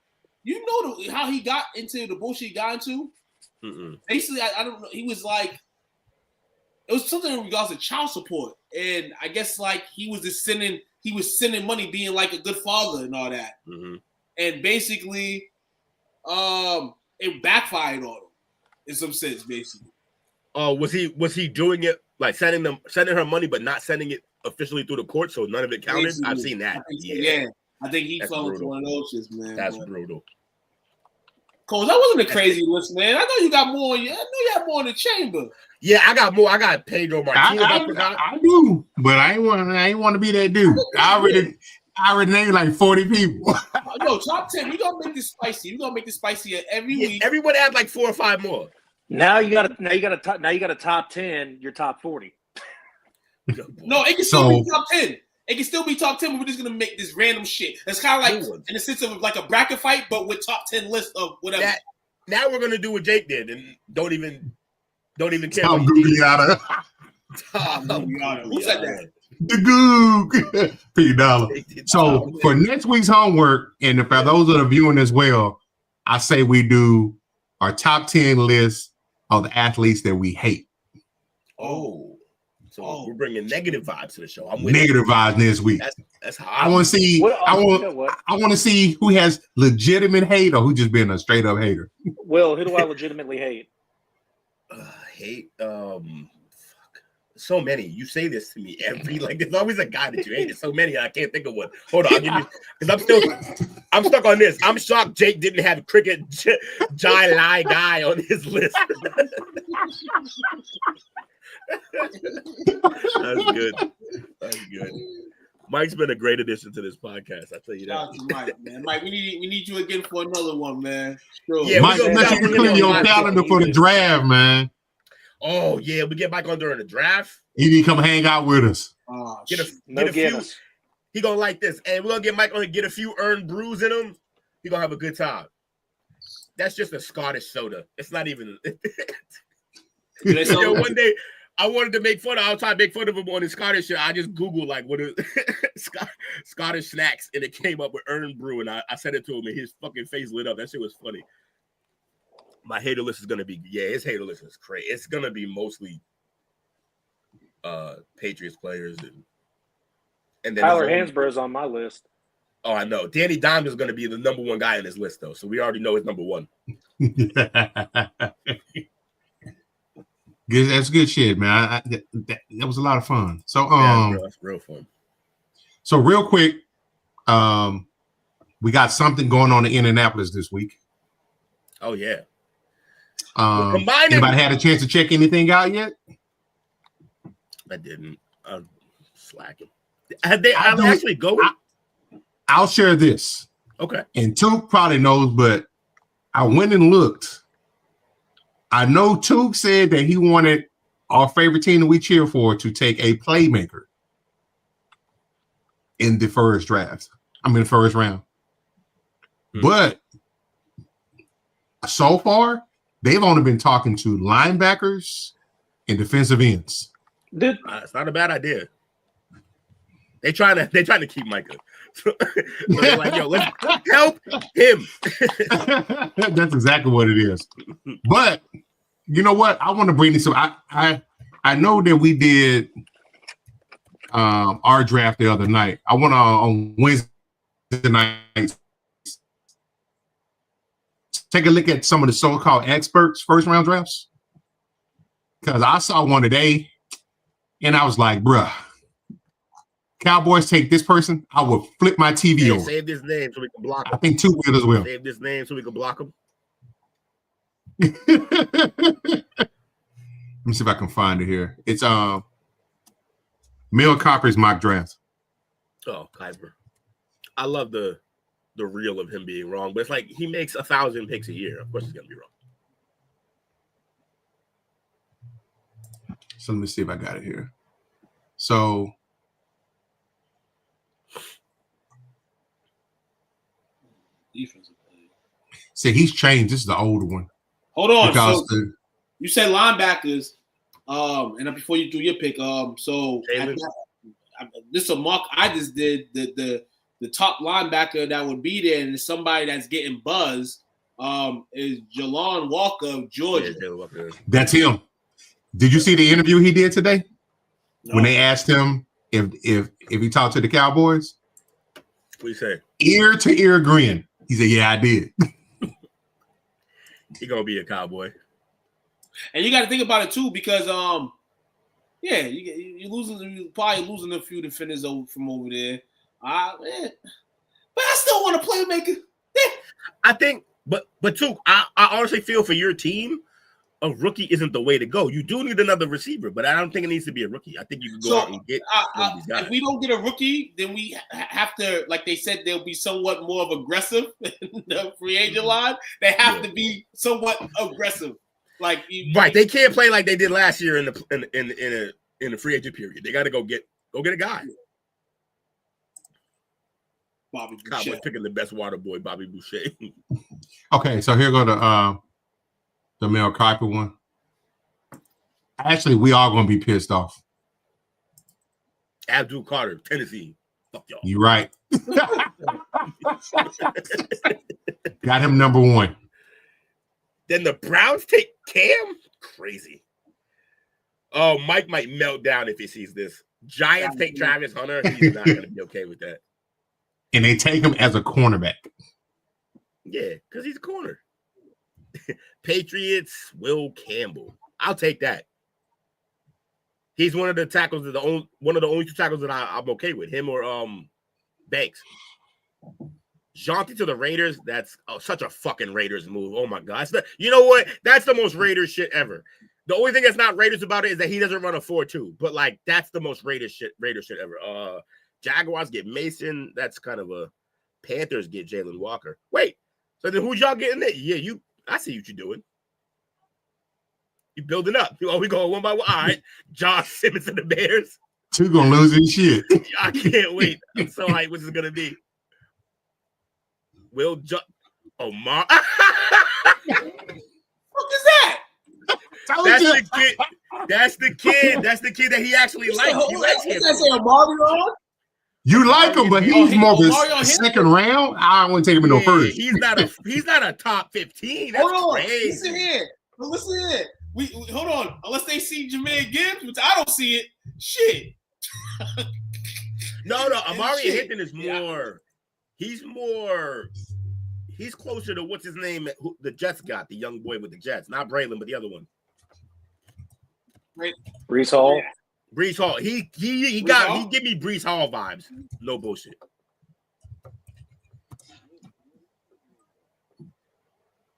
You know how he got into the bullshit he got into? Basically, I don't know. He was like, it was something in regards to child support, and I guess like he was sending money, being like a good father and all that, and basically, it backfired on him in some sense, basically. Oh, was he doing it like sending her money, but not sending it officially through the court, so none of it counted? Basically, I've seen that. I think he fell into one of those shits, man. That's brutal. Cole, that wasn't a crazy list, man. I know you got more. I know you had more in the chamber. Yeah, I got more. I got Pedro Martinez. I do, but I ain't want to be that dude. I already named like 40 people. Yo, top 10. We gonna make this spicy. We gonna make this spicy every week. Everyone had like 4 or 5 more. Now you got a top 10. Your top 40. No, it can still be top 10. It can still be top 10, but we're just gonna make this random shit. It's kind of like in the sense of like a bracket fight, but with top 10 list of whatever. Now we're gonna do what Jake did and don't even care. Tom Gugliotta. Who said that? The Goog. $50. So for next week's homework, and for those that are viewing as well, I say we do our top 10 list of the athletes that we hate. Oh, so we're bringing negative vibes to the show. I'm with Negative vibes this week. That's how I want to see. I want to see who has legitimate hate or who just been a straight up hater. Will, who do I legitimately hate? Hate. So many. You say this to me every there's always a guy that you hate. There's so many I can't think of one. Hold on, I'll give you because I'm stuck on this. I'm shocked Jake didn't have cricket Jai Lai guy on his list. That's good. That's good. Mike's been a great addition to this podcast. I tell you that. Shout out to Mike, man. Mike, we need you again for another one, man. Sure. Yeah, Mike, let you clear your calendar for the draft, man. Oh yeah, we get Mike on during the draft. He need to come hang out with us. Get a few. He gonna like this, and we're gonna get Mike on to get a few earned brews in him. He gonna have a good time. That's just a Scottish soda. It's not even. One day I wanted to make fun of. I was trying to make fun of him on his Scottish shit. I just Googled what is Scottish snacks, and it came up with earned brew, and I sent it to him, and his fucking face lit up. That shit was funny. My hater list is gonna be his hater list is crazy. It's gonna be mostly Patriots players and then Tyler Hansbrough's on my list. Oh, I know. Danny Dimes is gonna be the number one guy in his list though, so we already know he's number one. That's good shit, man. That was a lot of fun. So that's real fun. So real quick, we got something going on in Indianapolis this week. Oh yeah. Anybody had a chance to check anything out yet? I didn't. I'm slacking. Had they actually go? I'll share this. Okay. And Took probably knows, but I went and looked. I know Took said that he wanted our favorite team that we cheer for to take a playmaker in the first draft. The first round. But so far, they've only been talking to linebackers and defensive ends. It's not a bad idea. They're trying to keep Micah. So they're like, yo, let's help him. That's exactly what it is. But you know what? I want to bring this up. I know that we did our draft the other night. I want to on Wednesday night take a look at some of the so-called experts first round drafts. Because I saw one today and I was like, bruh, Cowboys take this person, I will flip my TV over. Save this name so we can block him. I think Took will as well. Save this name so we can block him. Let me see if I can find it here. It's Mel Kiper's mock draft. Oh, Kiper. I love the reel of him being wrong, but it's like he makes 1,000 picks a year. Of course he's gonna be wrong. So let me see if I got it here. So defensive play. See, he's changed. This is the older one. Hold on. So you said linebackers, and before you do your pick, this is a mock I just did. The top linebacker that would be there, and it's somebody that's getting buzzed, is Jalon Walker of Georgia. Yeah, that's him. Did you see the interview he did today? No. When they asked him if he talked to the Cowboys? What do you say? Ear to ear grin. He said, "Yeah, I did." He gonna be a Cowboy. And you got to think about it too, because you're probably losing a few defenders from over there. But I still want a playmaker. I think, but too, I honestly feel for your team, a rookie isn't the way to go. You do need another receiver, but I don't think it needs to be a rookie. I think you can go out and get one of these guys. If we don't get a rookie, then we have to, like they said, they'll be somewhat more of aggressive in the free agent line. They have to be somewhat aggressive. Right, they can't play like they did last year in the free agent period. They got to go get a guy. Bobby Boucher. Cowboys picking the best water boy, Bobby Boucher. Okay, so here go the Mel Kiper one. Actually, we are going to be pissed off. Abdul Carter, Tennessee. Fuck y'all. You're right. Got him number 1. Then the Browns take Cam? Crazy. Oh, Mike might melt down if he sees this. Giants take Travis Hunter. He's not going to be okay with that. And they take him as a cornerback. Yeah, because he's a corner. Patriots, Will Campbell. I'll take that. He's one of the tackles, one of the only 2 tackles that I'm okay with. Him or Banks. Jonty to the Raiders. That's such a fucking Raiders move. Oh my God. You know what? That's the most Raiders shit ever. The only thing that's not Raiders about it is that he doesn't run a 4-2. But like that's the most Raiders shit ever. Jaguars get Mason. That's kind of a Panthers get Jalen Walker. Wait. So then who's y'all getting there? Yeah, I see what you're doing. You building up. Oh, we going one by one. All right. Josh Simmons and the Bears. 2 gonna lose his shit. I can't wait. I'm so hyped. What's this gonna be? Omar. What is that? That's the kid. That's the kid that he actually likes. He likes him. That's Omarion? You like him, but he's more of a second round. I don't want to take him in no first. He's not a top 15. That's hold on. crazy. Listen here. We hold on. Unless they see Jameer Gibbs, which I don't see it. Shit. No. Amari Hinton is more. He's closer to what's his name? Who the Jets got, the young boy with the Jets, not Braylon, but the other one. Breece Hall. Yeah. Breece Hall. He give me Breece Hall vibes. No bullshit.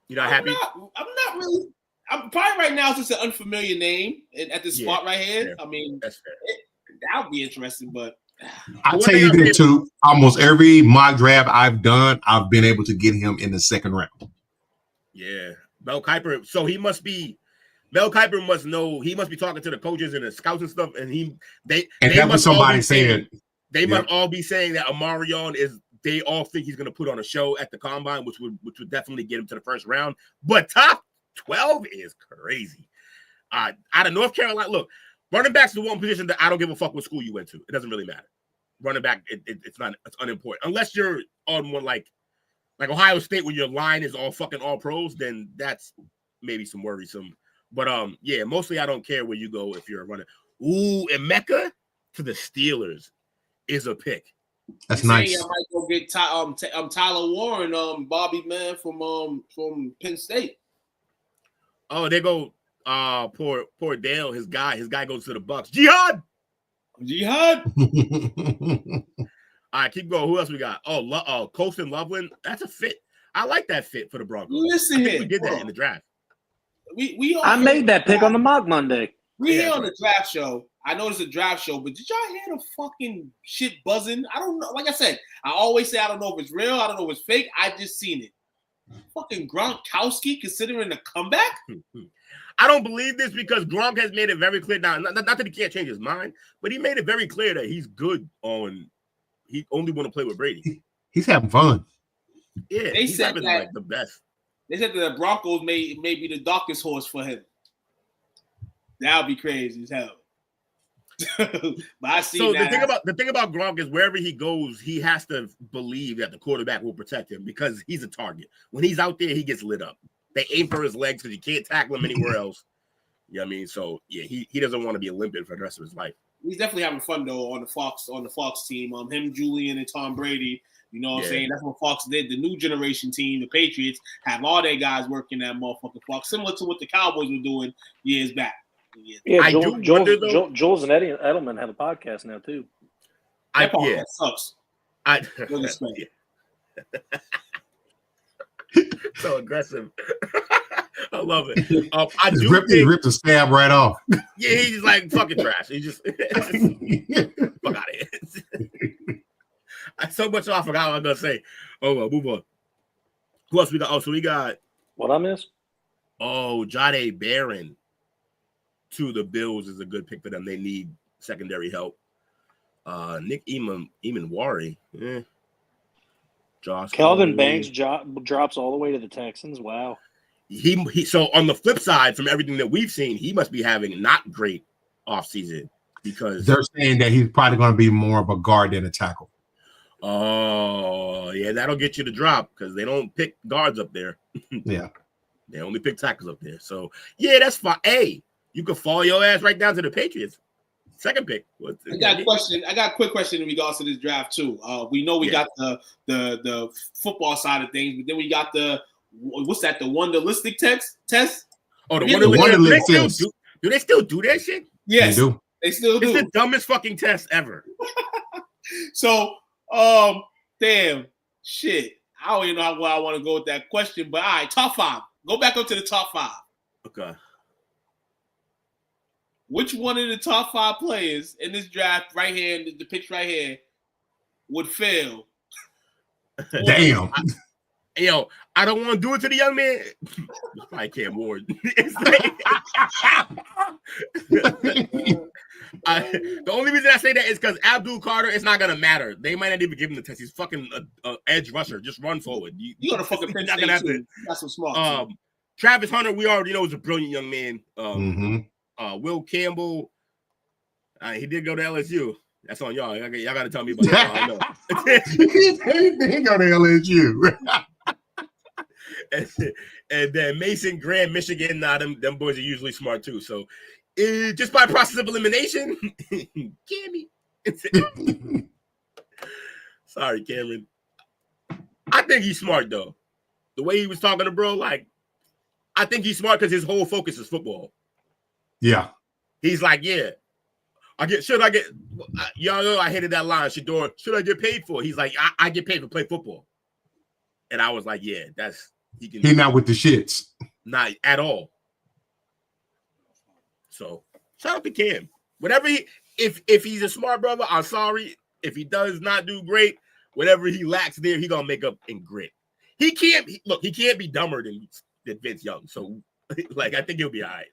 You not happy? I'm not really. I'm probably right now. It's just an unfamiliar name at this spot right here. Yeah, I mean, that's fair. That would be interesting, but I'll tell you this too. Almost every mock draft I've done, I've been able to get him in the second round. Yeah, Mel Kiper. So Mel Kiper must know. He must be talking to the coaches and the scouts and stuff. And they must somebody said. They must all be saying that Amarion is. They all think he's going to put on a show at the combine, which would definitely get him to the first round. But top 12 is crazy. Out of North Carolina, look, running back's the one position that I don't give a fuck what school you went to. It doesn't really matter. Running back, it's unimportant. Unless you're on one like Ohio State where your line is all pros, then that's maybe some worrisome. But yeah, mostly I don't care where you go if you're a runner. Ooh, and Mecca to the Steelers is a pick. That's nice. I might go get Tyler Warren, Bobby man from Penn State. Oh, they go. Poor Dale. His guy goes to the Bucks. Jihad. All right, keep going. Who else we got? Oh, Colston Loveland. That's a fit. I like that fit for the Broncos. Listen here, we did that in the draft. I made that pick on the mock Monday. We here on the draft show. I know it's a draft show, but did y'all hear the fucking shit buzzing? I don't know. Like I said, I always say I don't know if it's real. I don't know if it's fake. I just seen it. Fucking Gronkowski considering a comeback? I don't believe this because Gronk has made it very clear. Now, not that he can't change his mind, but he made it very clear that he's good on. He only want to play with Brady. He's having fun. Yeah, he's having like the best. They said that the Broncos may be the darkest horse for him. That would be crazy as hell. But I see. So the thing about Gronk is wherever he goes, he has to believe that the quarterback will protect him because he's a target. When he's out there, he gets lit up. They aim for his legs because you can't tackle him anywhere else. You know what I mean? So yeah, he doesn't want to be a limpet for the rest of his life. He's definitely having fun though on the Fox team. Him, Julian, and Tom Brady. You know what I'm saying? That's what Fox did. The new generation team, the Patriots, have all their guys working that motherfucking Fox, similar to what the Cowboys were doing years back. Yeah, Jules and Edelman have a podcast now too. That podcast sucks. So aggressive. I love it. He ripped the stab right off. Yeah, he's just like fucking trash. He just fuck out of here. So much I forgot what I was gonna say. Oh well, move on. Who else we got? Oh, so we got what I missed? Oh, Jahdae Barron to the Bills is a good pick for them. They need secondary help. Nick Emanwari. Josh Kelvin Banks drops all the way to the Texans. Wow. He so on the flip side, from everything that we've seen, he must be having not great offseason because they're saying that he's probably going to be more of a guard than a tackle. Oh, yeah, that'll get you to drop because they don't pick guards up there. Yeah. They only pick tackles up there. So, yeah, that's fine. Hey, you can fall your ass right down to the Patriots. Second pick. I got a question. I got a quick question in regards to this draft too. We know we got the football side of things, but then we got the what's that? The Wonderlistic test? Oh, the Wonderlistic test. Do they still do that shit? Yes, they still do. It's the dumbest fucking test ever. So, damn shit. I don't even know where I want to go with that question, but all right, top 5. Go back up to the top 5. Okay. Which one of the top 5 players in this draft right here, the picks right here, would fail? Damn. Yo, I don't want to do it to the young man. It's probably Cam Ward. It's like, the only reason I say that is because Abdul Carter, it's not going to matter. They might not even give him the test. He's fucking edge rusher. Just run forward. You got to fucking Penn State have to. That's some smart. Travis Hunter, we already know is a brilliant young man. Will Campbell, he did go to LSU. That's on y'all. Y'all got to tell me about that. He go to LSU. and then Mason Graham, Michigan. Nah, them boys are usually smart too. So just by process of elimination, Cammy. Sorry, Cameron. I think he's smart though. The way he was talking to bro, like, I think he's smart because his whole focus is football. Yeah. He's like, yeah. Y'all know I hated that line, Shador. Should I get paid for? He's like, I get paid to play football. And I was like, yeah, he's not with the shits. Not at all. So shout out to Cam. Whatever if he's a smart brother, I'm sorry. If he does not do great, whatever he lacks there, he gonna make up in grit. He can't be dumber than Vince Young. So like I think he'll be all right.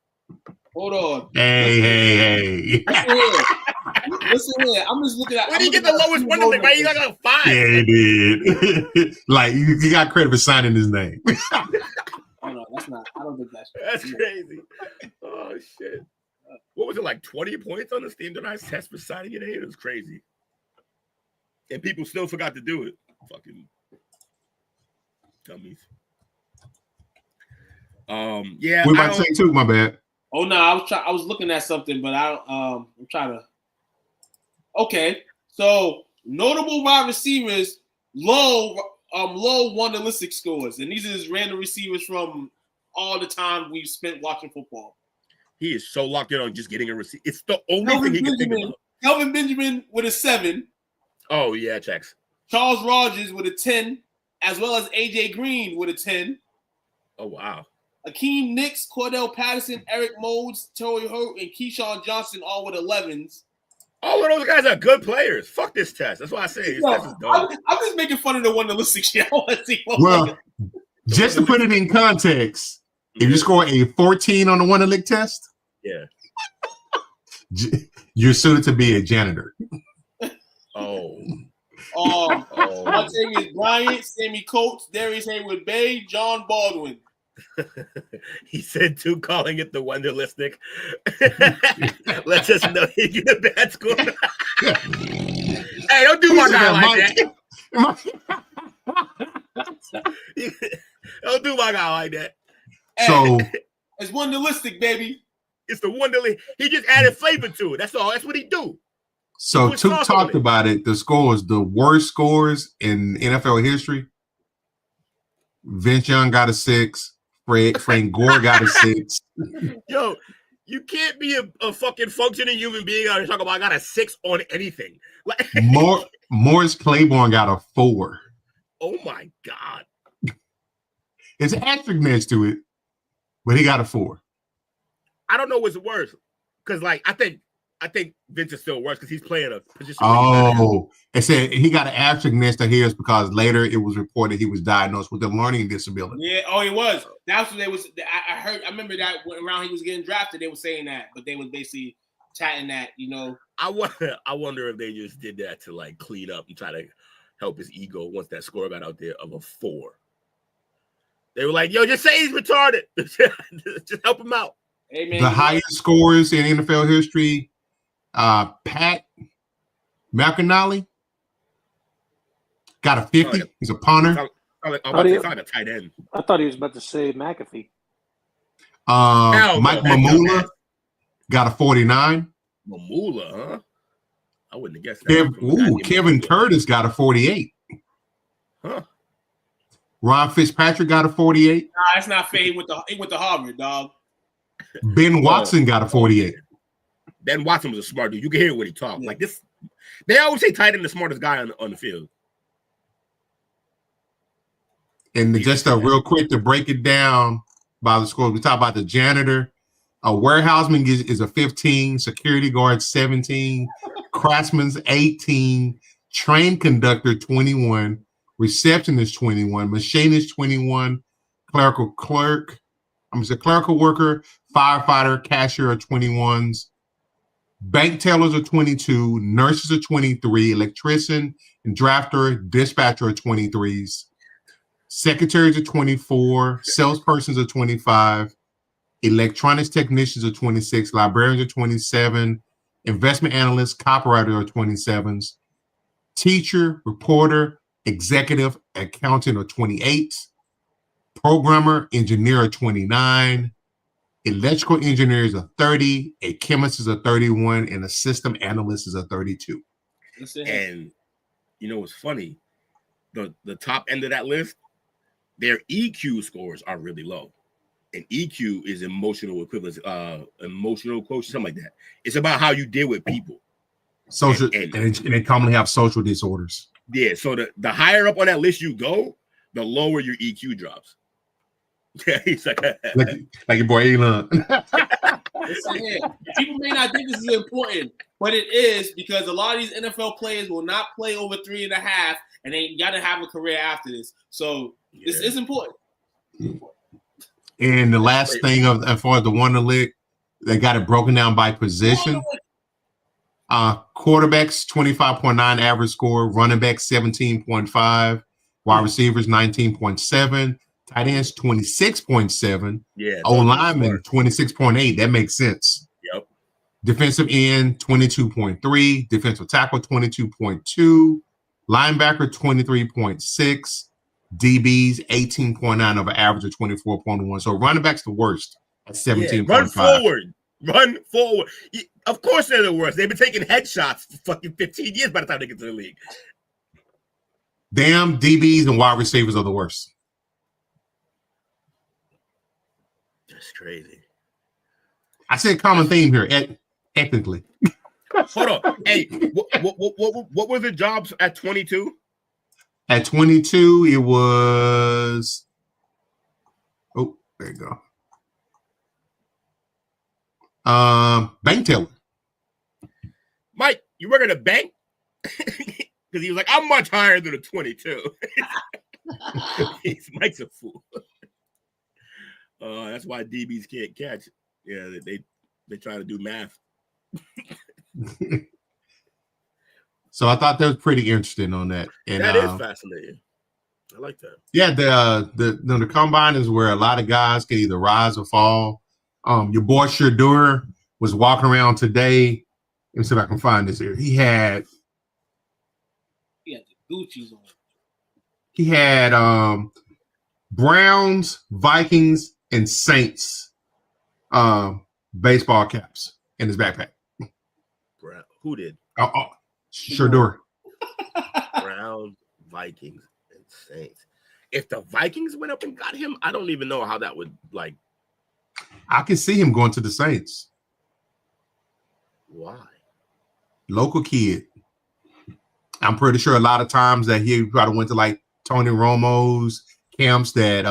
Hold on. Hey. Listen here. I'm just looking at. When he get the lowest one, right? He got a 5. Yeah, he did. Like you got credit for signing his name. Oh no, that's not. I don't think that's. That's crazy. Oh shit. What was it, like 20 points on the standardized test for signing your name? It was crazy. And people still forgot to do it. Fucking dummies. Yeah. We're about to say too. My bad. Oh no, I was looking at something, but I'm trying to. Okay, so notable wide receivers, low Wonderlistic scores, and these are just random receivers from all the time we've spent watching football. He is so locked in on just getting a receipt. It's the only thing he can think about. Kelvin Benjamin with a 7. Oh yeah, checks. Charles Rogers with a 10, as well as AJ Green with a 10. Oh wow. Akeem Nicks, Cordell Patterson, Eric Modes, Torrey Hurt, and Keyshawn Johnson all with 11s. All of those guys are good players. Fuck this test. That's why I say this test is dumb. I'm just making fun of the Wonderlistic shit. I want to see. Well, just to put it in context, if you score a 14 on the Wonderlic test, you're suited to be a janitor. Montavious Bryant, Sammy Coates, Darius Haywood Bay, John Baldwin. He said too, calling it the Wonderlistic. Let's just know he get a bad score. Hey, don't do my guy like that. Don't do my guy like that. So it's Wonderlistic, baby. It's the Wonderlistic. He just added flavor to it. That's all. That's what he do. So Took talked about it. The scores, the worst scores in NFL history. Vince Young got a 6. Frank Gore got a 6. Yo, you can't be a fucking functioning human being out here talking about I got a 6 on anything. Like Morris Claiborne got a 4. Oh my God. It's an asterisk next to it, but he got a 4. I don't know what's worse. Because like I think Vince is still worse because he's playing a position. Oh, it said he got an asterisk next to his because later it was reported he was diagnosed with a learning disability. Yeah, oh, he was. That's what they was. I heard. I remember that around he was getting drafted, they were saying that, but they was basically chatting that. You know, I wonder if they just did that to like clean up and try to help his ego once that score got out there of a 4. They were like, "Yo, just say he's retarded. Just help him out." Hey, man, the highest scores in NFL history. Pat McInally Got a 50. He's a punter. I'm about to say a tight end. I thought he was about to say McAfee. Mike Mamula got a 49. Mamula, huh? I wouldn't have guessed that. Kevin Curtis got a 48. Huh. Ron Fitzpatrick got a 48. Nah, that's not fair. He went to Harvard, dog. Ben Watson got a 48. Ben Watson was a smart dude. You can hear what he talked. Like this, they always say tight end the smartest guy on the field. And just real quick to break it down by the scores, we talk about the janitor. A warehouseman is a 15, security guard 17, craftsman's 18, train conductor 21, receptionist 21, machinist 21, clerical worker, firefighter, cashier are 21s, bank tellers are 22, nurses are 23, electrician and drafter, dispatcher are 23s, secretaries are 24, salespersons are 25, electronics technicians are 26, librarians are 27, investment analysts, copywriter are 27s, teacher, reporter, executive, accountant are 28, programmer, engineer are 29, electrical engineers are 30, a chemist is a 31, and a system analyst is a 32. And you know what's funny? The top end of that list, their EQ scores are really low. And EQ is emotional equivalence, emotional quotient, something like that. It's about how you deal with people. Social, and they commonly have social disorders. Yeah, so the higher up on that list you go, the lower your EQ drops. Yeah, he's like your boy Elon. People may not think this is important, but it is, because a lot of these NFL players will not play over 3.5, and they got to have a career after this. So this is important. And the last thing as far as the Wonder League, they got it broken down by position. Quarterbacks 25.9 average score, running backs 17.5, wide receivers 19.7, tight ends 26.7, O-lineman 26.8. That makes sense. Yep. Defensive end 22.3, defensive tackle 22.2, linebacker 23.6. DBs 18.9 of an average of 24.1. So running back's the worst at 17.5. Run forward. Of course they're the worst. They've been taking headshots for fucking 15 years by the time they get to the league. Damn, DBs and wide receivers are the worst. That's crazy. I said common theme here, ethnically. Hold on. Hey, what were the jobs at 22? At 22, it was. Oh, there you go. Bank teller. Mike, you work at a bank? Because he was like, I'm much higher than a 22. Mike's a fool. That's why DBs can't catch. Yeah, they try to do math. So I thought that was pretty interesting on that. And that is fascinating. I like that. Yeah, the combine is where a lot of guys can either rise or fall. Your boy Shadur was walking around today. Let me see if I can find this here. He had the Gucci's on. He had Browns, Vikings, and Saints baseball caps in his backpack. Who did? Shadur. Browns, Vikings, and Saints. If the Vikings went up and got him, I don't even know how that would like. I can see him going to the Saints. Why? Local kid. I'm pretty sure a lot of times that he probably went to like Tony Romo's camps that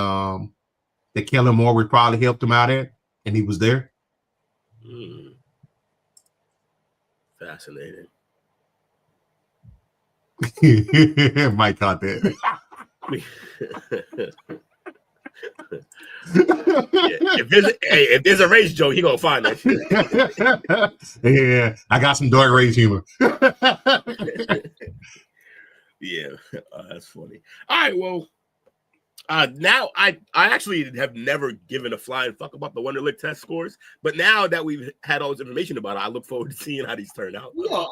Kellen Moore would probably helped him out at, and he was there. Fascinating. Mike caught that. If there's a race joke, he gonna find that shit. Yeah, I got some dark race humor. Yeah, that's funny. All right, well, Now I actually have never given a flying fuck about the Wonderlic test scores, but now that we've had all this information about it, I look forward to seeing how these turn out. For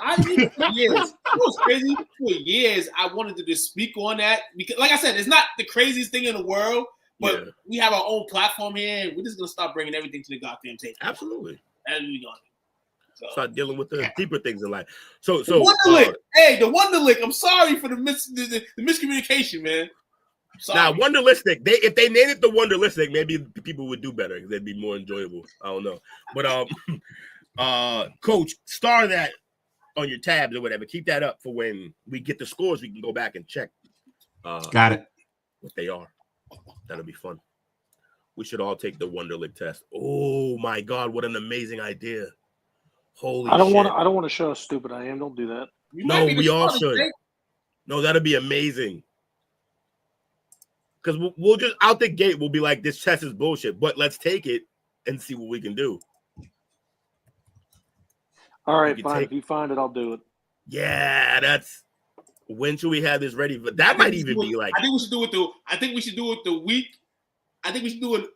years. It was crazy. For years, I wanted to just speak on that because, like I said, it's not the craziest thing in the world, but we have our own platform here. And we're just gonna start bringing everything to the goddamn table. Absolutely. And we gonna start dealing with the deeper things in life. So Wonderlic. The Wonderlic. I'm sorry for the miscommunication, man. Now, Wonderlistic, if they named it the Wonderlistic, maybe people would do better because they'd be more enjoyable. I don't know. But Coach, star that on your tabs or whatever. Keep that up for when we get the scores. We can go back and check. Got it. What they are. That'll be fun. We should all take the Wonderlic test. Oh my God, what an amazing idea! Holy shit. I don't want to show how stupid I am. Don't do that. No, we all should. No, that'll be amazing. Because we'll just out the gate, we'll be like, this test is bullshit, but let's take it and see what we can do. All right, fine. If you find it, I'll do it. Yeah, that's when should we have this ready? But that might even be like I think we should do it the week. I think we should do it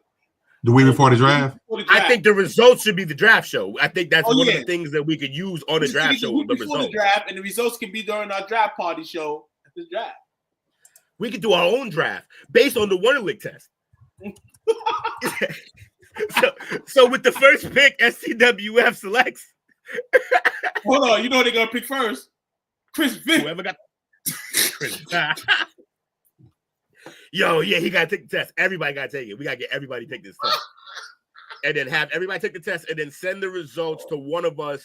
the week before the draft. I think the results should be the draft show. I think that's one of the things that we could use on the draft show. The results. The draft, and the results can be during our draft party show at the draft. We could do our own draft based on the Wonderlic test. so with the first pick, SCWF selects. Hold on, you know what they're gonna pick first? Chris Vick. Whoever got Chris. Yo, yeah, he gotta take the test. Everybody gotta take it. We gotta get everybody to take this test. And then have everybody take the test and then send the results to one of us.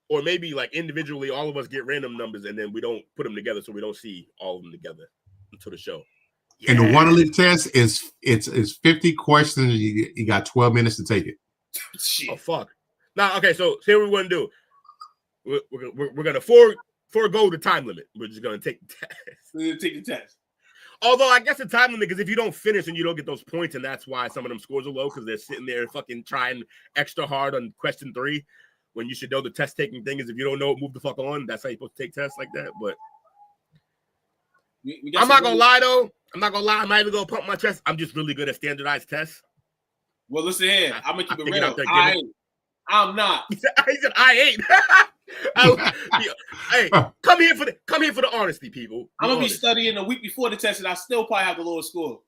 Or maybe like individually, all of us get random numbers and then we don't put them together so we don't see all of them together until the show. Yeah. And the Wonderlic test is 50 questions. You got 12 minutes to take it. Shit. Oh fuck! Now, okay, so here what we're gonna do. We're gonna forego the time limit. We're just gonna take the test. We're gonna take the test. Although I guess the time limit, because if you don't finish and you don't get those points, and that's why some of them scores are low because they're sitting there fucking trying extra hard on question 3. When you should know the test taking thing is if you don't know it, move the fuck on. That's how you're supposed to take tests like that. But I'm not gonna lie though. I'm not even gonna pump my chest. I'm just really good at standardized tests. Well, listen here. I'm gonna keep it real. I'm not. He said I ain't. Hey, come here for the honesty, people. I'm gonna be studying the week before the test, and I still probably have the lowest score.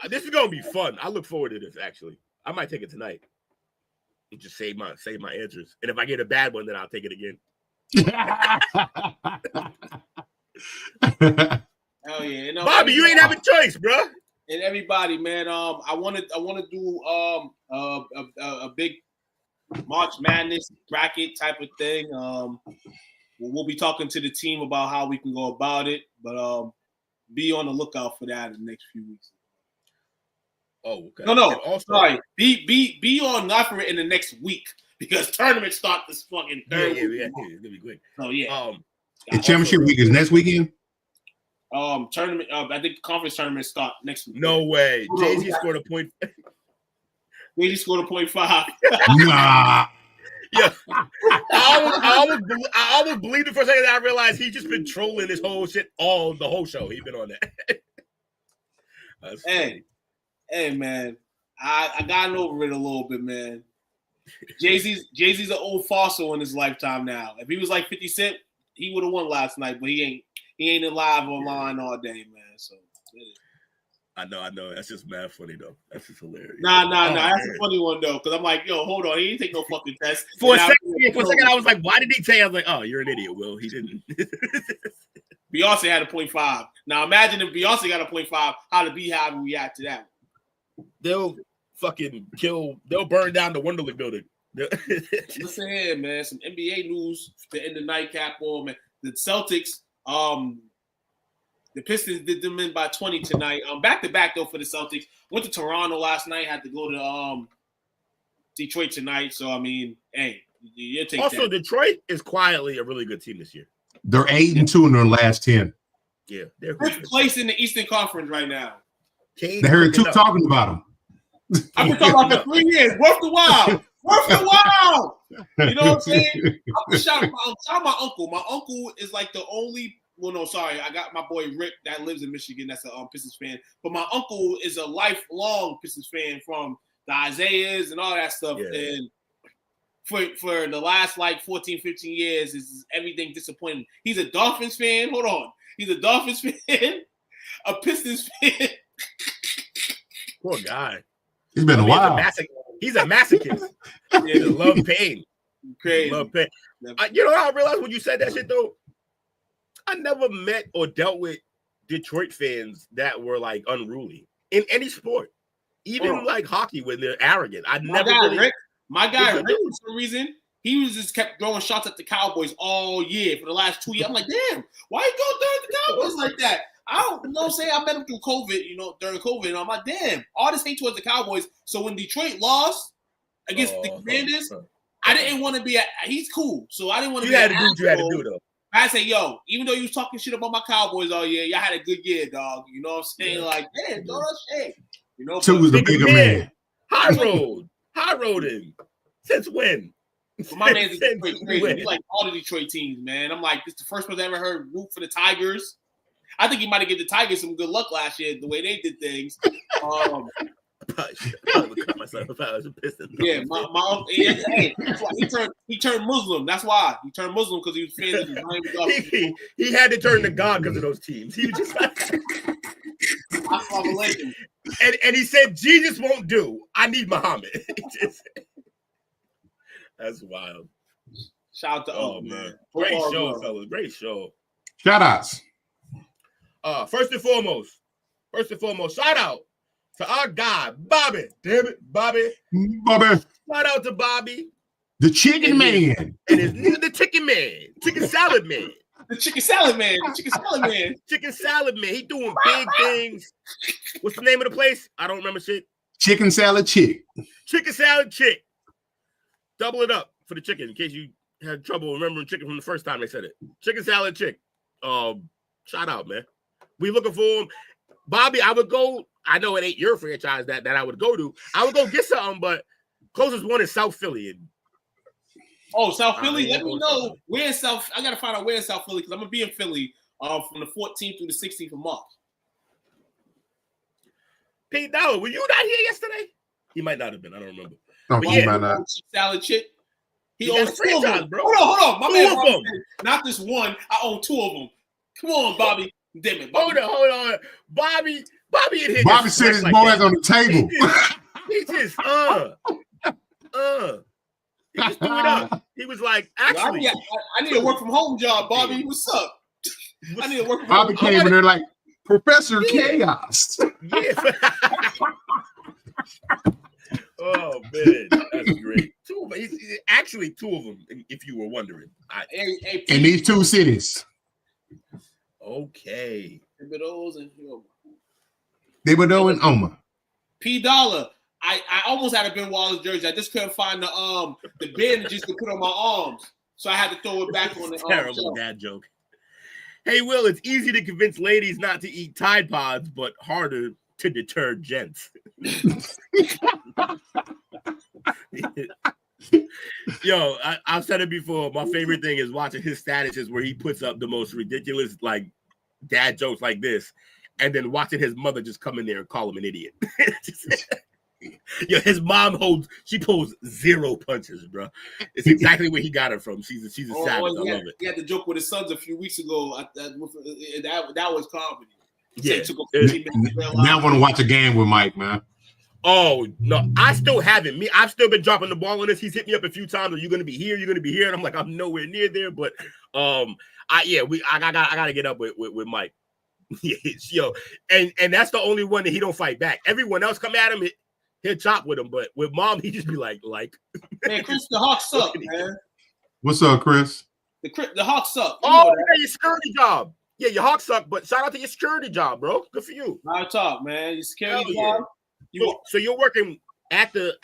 This is gonna be fun. I look forward to this actually. I might take it tonight and just save my answers. And if I get a bad one, then I'll take it again. Hell yeah. Bobby, you ain't having a choice, bro. And everybody, man, I want to do a big March Madness bracket type of thing. We'll be talking to the team about how we can go about it, but be on the lookout for that in the next few weeks. Oh, okay. No. Sorry. Be on not for it in the next week because tournaments start this fucking third. Yeah. It's gonna be quick. So yeah. The championship week is next weekend. Tournament. I think conference tournaments start next week. No way. Jay-Z scored a point. Jay-Z scored a 0.5. Nah. Yeah. I almost believed it for a second. I realized he's just been trolling this whole shit the whole show. He's been on that. Hey, man, I gotten over it a little bit, man. Jay-Z's an old fossil in his lifetime now. If he was like 50 Cent, he would have won last night, but he ain't alive online all day, man. So I know. That's just mad funny though. That's just hilarious. Nah. That's a funny one though, because I'm like, yo, hold on, he didn't take no fucking test. For a second, I was like, why did he say? I was like, oh, you're an idiot, Will. He didn't. Beyonce had a 0.5. Now imagine if Beyonce got a 0.5, how the Beehive would react to that. They'll fucking they'll burn down the Wonderlic building. Listen here, man. Some NBA news to end the nightcap on, man. The Celtics, the Pistons did them in by 20 tonight. Back to back though for the Celtics. Went to Toronto last night, had to go to Detroit tonight. So I mean, hey, you take also that. Detroit is quietly a really good team this year. They're 8-2 in their last 10. Yeah, they're fifth place in the Eastern Conference right now. They heard two talking about them. I've been talking about for 3 years. Worth the while. You know what I'm saying? I'm shout out my uncle. My uncle is like the only well, no, sorry. I got my boy Rick that lives in Michigan. That's a Pistons fan. But my uncle is a lifelong Pistons fan from the Isaiahs and all that stuff. Yeah. And for the last like 14, 15 years, is everything disappointing. He's a Dolphins fan. Hold on. He's a Dolphins fan, a Pistons fan. Poor guy. It's been a while. He's a masochist. He love pain. Crazy. Love pain. You know how I realized when you said that shit though? I never met or dealt with Detroit fans that were like unruly in any sport, even like hockey when they're arrogant. My guy Rick, for some reason, he was just kept throwing shots at the Cowboys all year for the last 2 years. I'm like, damn, why you go throw at the Cowboys like that? I don't know. Say I met him through COVID, during COVID, and I'm like, damn, all this hate towards the Cowboys. So when Detroit lost against the Commanders, I didn't want to be. He's cool, so I didn't want to. You had to do what you had to do, though. I say, yo, even though you was talking shit about my Cowboys all year, y'all had a good year, dog. You know what I'm saying? Yeah. Like, damn, throw that shit. You know, Two was the bigger man. High road him. Since when? But my man's Detroit crazy. He like all the Detroit teams, man. I'm like, this is the first person I ever heard root for the Tigers. I think he might have given the Tigers some good luck last year, the way they did things. Yeah, my hey, that's why he turned Muslim. That's why he turned Muslim, because he was fans of the Miami. He had to turn to God because of those teams. He was just like, and he said, Jesus won't do. I need Muhammad. That's wild. Shout out to man. Great show, fellas. Great show. Shout outs. First and foremost, shout out to our guy, Bobby. Damn it, Bobby. Shout out to Bobby. The chicken man. And the chicken man. Chicken salad man. The chicken salad man. The chicken salad man. Chicken salad man. He doing big things. What's the name of the place? I don't remember shit. Chicken salad chick. Chicken salad chick. Double it up for the chicken in case you had trouble remembering chicken from the first time they said it. Chicken salad chick. Shout out, man. We looking for him. Bobby, I would go. I know it ain't your franchise that I would go to. I would go get something, but closest one is South Philly. South Philly? Let me know where in South. I gotta find out where in South Philly, because I'm gonna be in Philly from the 14th through the 16th of March. Pete Dollar, were you not here yesterday? He might not have been. I don't remember. No, but might not. Salad chick. He owns two of them. Bro. Hold on. My man, Bobby, not this one. I own two of them. Come on, Bobby. Damn it, Bobby. Hold on. Bobby in here. Bobby said his boys on the table. He just he just threw it up. He was like, actually, I need a work from home job, Bobby. What's up? I need a work from Bobby home. came in there like Professor Chaos. Yeah. Oh man, that's great. Two of them. Actually, two of them. If you were wondering, in these two cities. Okay. Thibodeau and Oma. P Dollar. I almost had a Ben Wallace jersey. I just couldn't find the bandages to put on my arms, so I had to throw it back on the terrible dad joke. Hey, Will, it's easy to convince ladies not to eat Tide Pods, but harder to deter gents. Yo, I've said it before. My favorite thing is watching his statuses where he puts up the most ridiculous like dad jokes like this, and then watching his mother just come in there and call him an idiot. Yo, his mom pulls zero punches, bro. It's exactly where he got her from. She's a savage. I love it. He had the joke with his sons a few weeks ago. That was comedy. Yeah. Now I want to watch a game with Mike, man. Oh no, I still haven't. I've still been dropping the ball on this. He's hit me up a few times. Are you going to be here? You're going to be here, and I'm like, I'm nowhere near there. But I gotta get up with Mike. Yo, and that's the only one that he don't fight back. Everyone else come at him, he'll chop with him. But with Mom, he just be like. Man, Chris, the Hawks suck, man. What's up, Chris? The Hawks suck. Oh, your security job. Yeah, your Hawks suck. But shout out to your security job, bro. Good for you. Not talk, man. Your security job. So you're working at the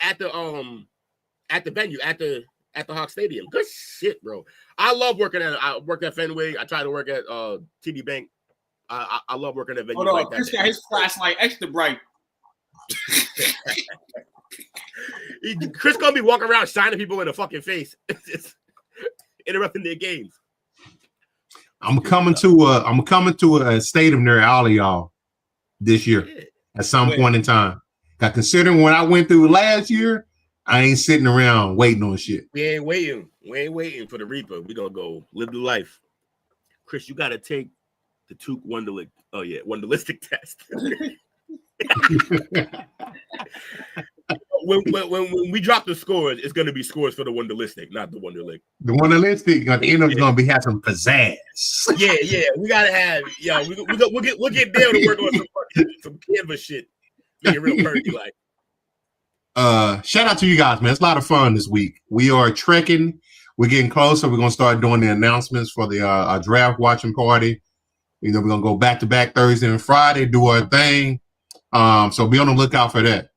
venue at the Hawk Stadium. Good shit, bro. I love working at. I work at Fenway. I try to work at TD Bank. I love working at venues like that. Chris got his flashlight extra bright. Chris gonna be walking around shining people in the fucking face, interrupting their games. I'm coming to a stadium near all of y'all this year at some point in time. Now, considering what I went through last year, I ain't sitting around waiting on shit. We ain't waiting. We ain't waiting for the Reaper. We gonna go live the life. Chris, you gotta take the Tuke Wonderlistic test. when we drop the scores, it's gonna be scores for the Wonderlistic, not the Wonderlic. The Wonderlistic at the end of it's gonna have some pizzazz. Yeah. We gotta have we'll get Dale to work on some canvas shit. Make it real pretty like. Shout out to you guys, man. It's a lot of fun this week. We are trekking. We're getting closer. We're gonna start doing the announcements for the our draft watching party. We're gonna go back to back Thursday and Friday, do our thing. So be on the lookout for that.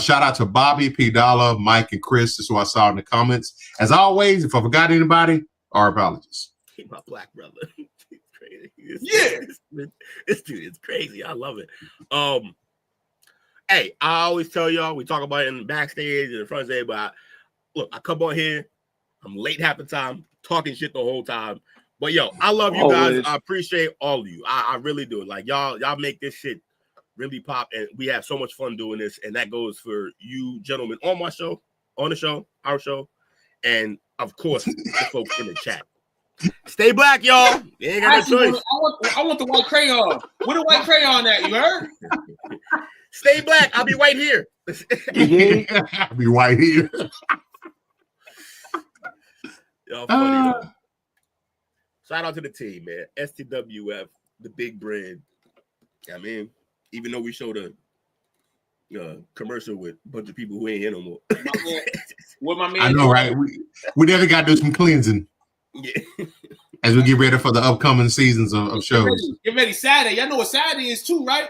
Shout out to Bobby, P. Dollar, Mike, and Chris. That's who I saw in the comments. As always, if I forgot anybody, our apologies. My black brother. It's crazy. This dude is crazy. I love it. Hey, I always tell y'all, we talk about it in the backstage and in front of everybody, but look, I come on here, I'm late half the time, talking shit the whole time. But yo, I love you guys. I appreciate all of you. I really do. Like y'all make this shit really pop, and we have so much fun doing this. And that goes for you gentlemen on my show, on the show, our show, and of course the folks in the chat. Stay black, y'all. You ain't got no choice. I want the white crayon. Where the white crayon at? You heard? Stay black. I'll be right here. I'll be right here. Y'all funny. Shout out to the team, man. STWF, the big brand. I mean, even though we showed a commercial with a bunch of people who ain't here no more. What my man? I know, right? We definitely got to do some cleansing. Yeah. As we get ready for the upcoming seasons of shows. Get ready Saturday. Y'all know what Saturday is too, right?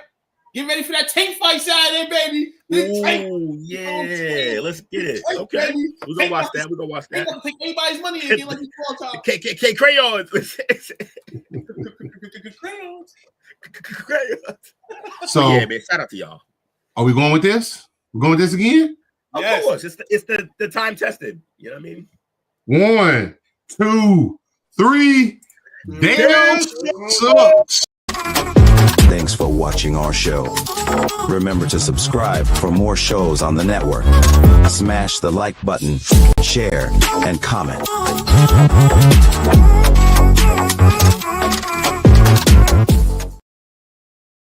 Get ready for that tank fight Saturday, baby. Oh, yeah. Let's get it. Okay. We're going to watch that. We're going to watch that. Ain't gonna take anybody's money and get like this all time. K crayons. So, yeah, man. Shout out to y'all. Are we going with this? We're going with this again? Of course. It's the time tested. You know what I mean? 1, 2, 3. Damn sucks. Thanks for watching our show. Remember to subscribe for more shows on the network. Smash the like button, share, and comment.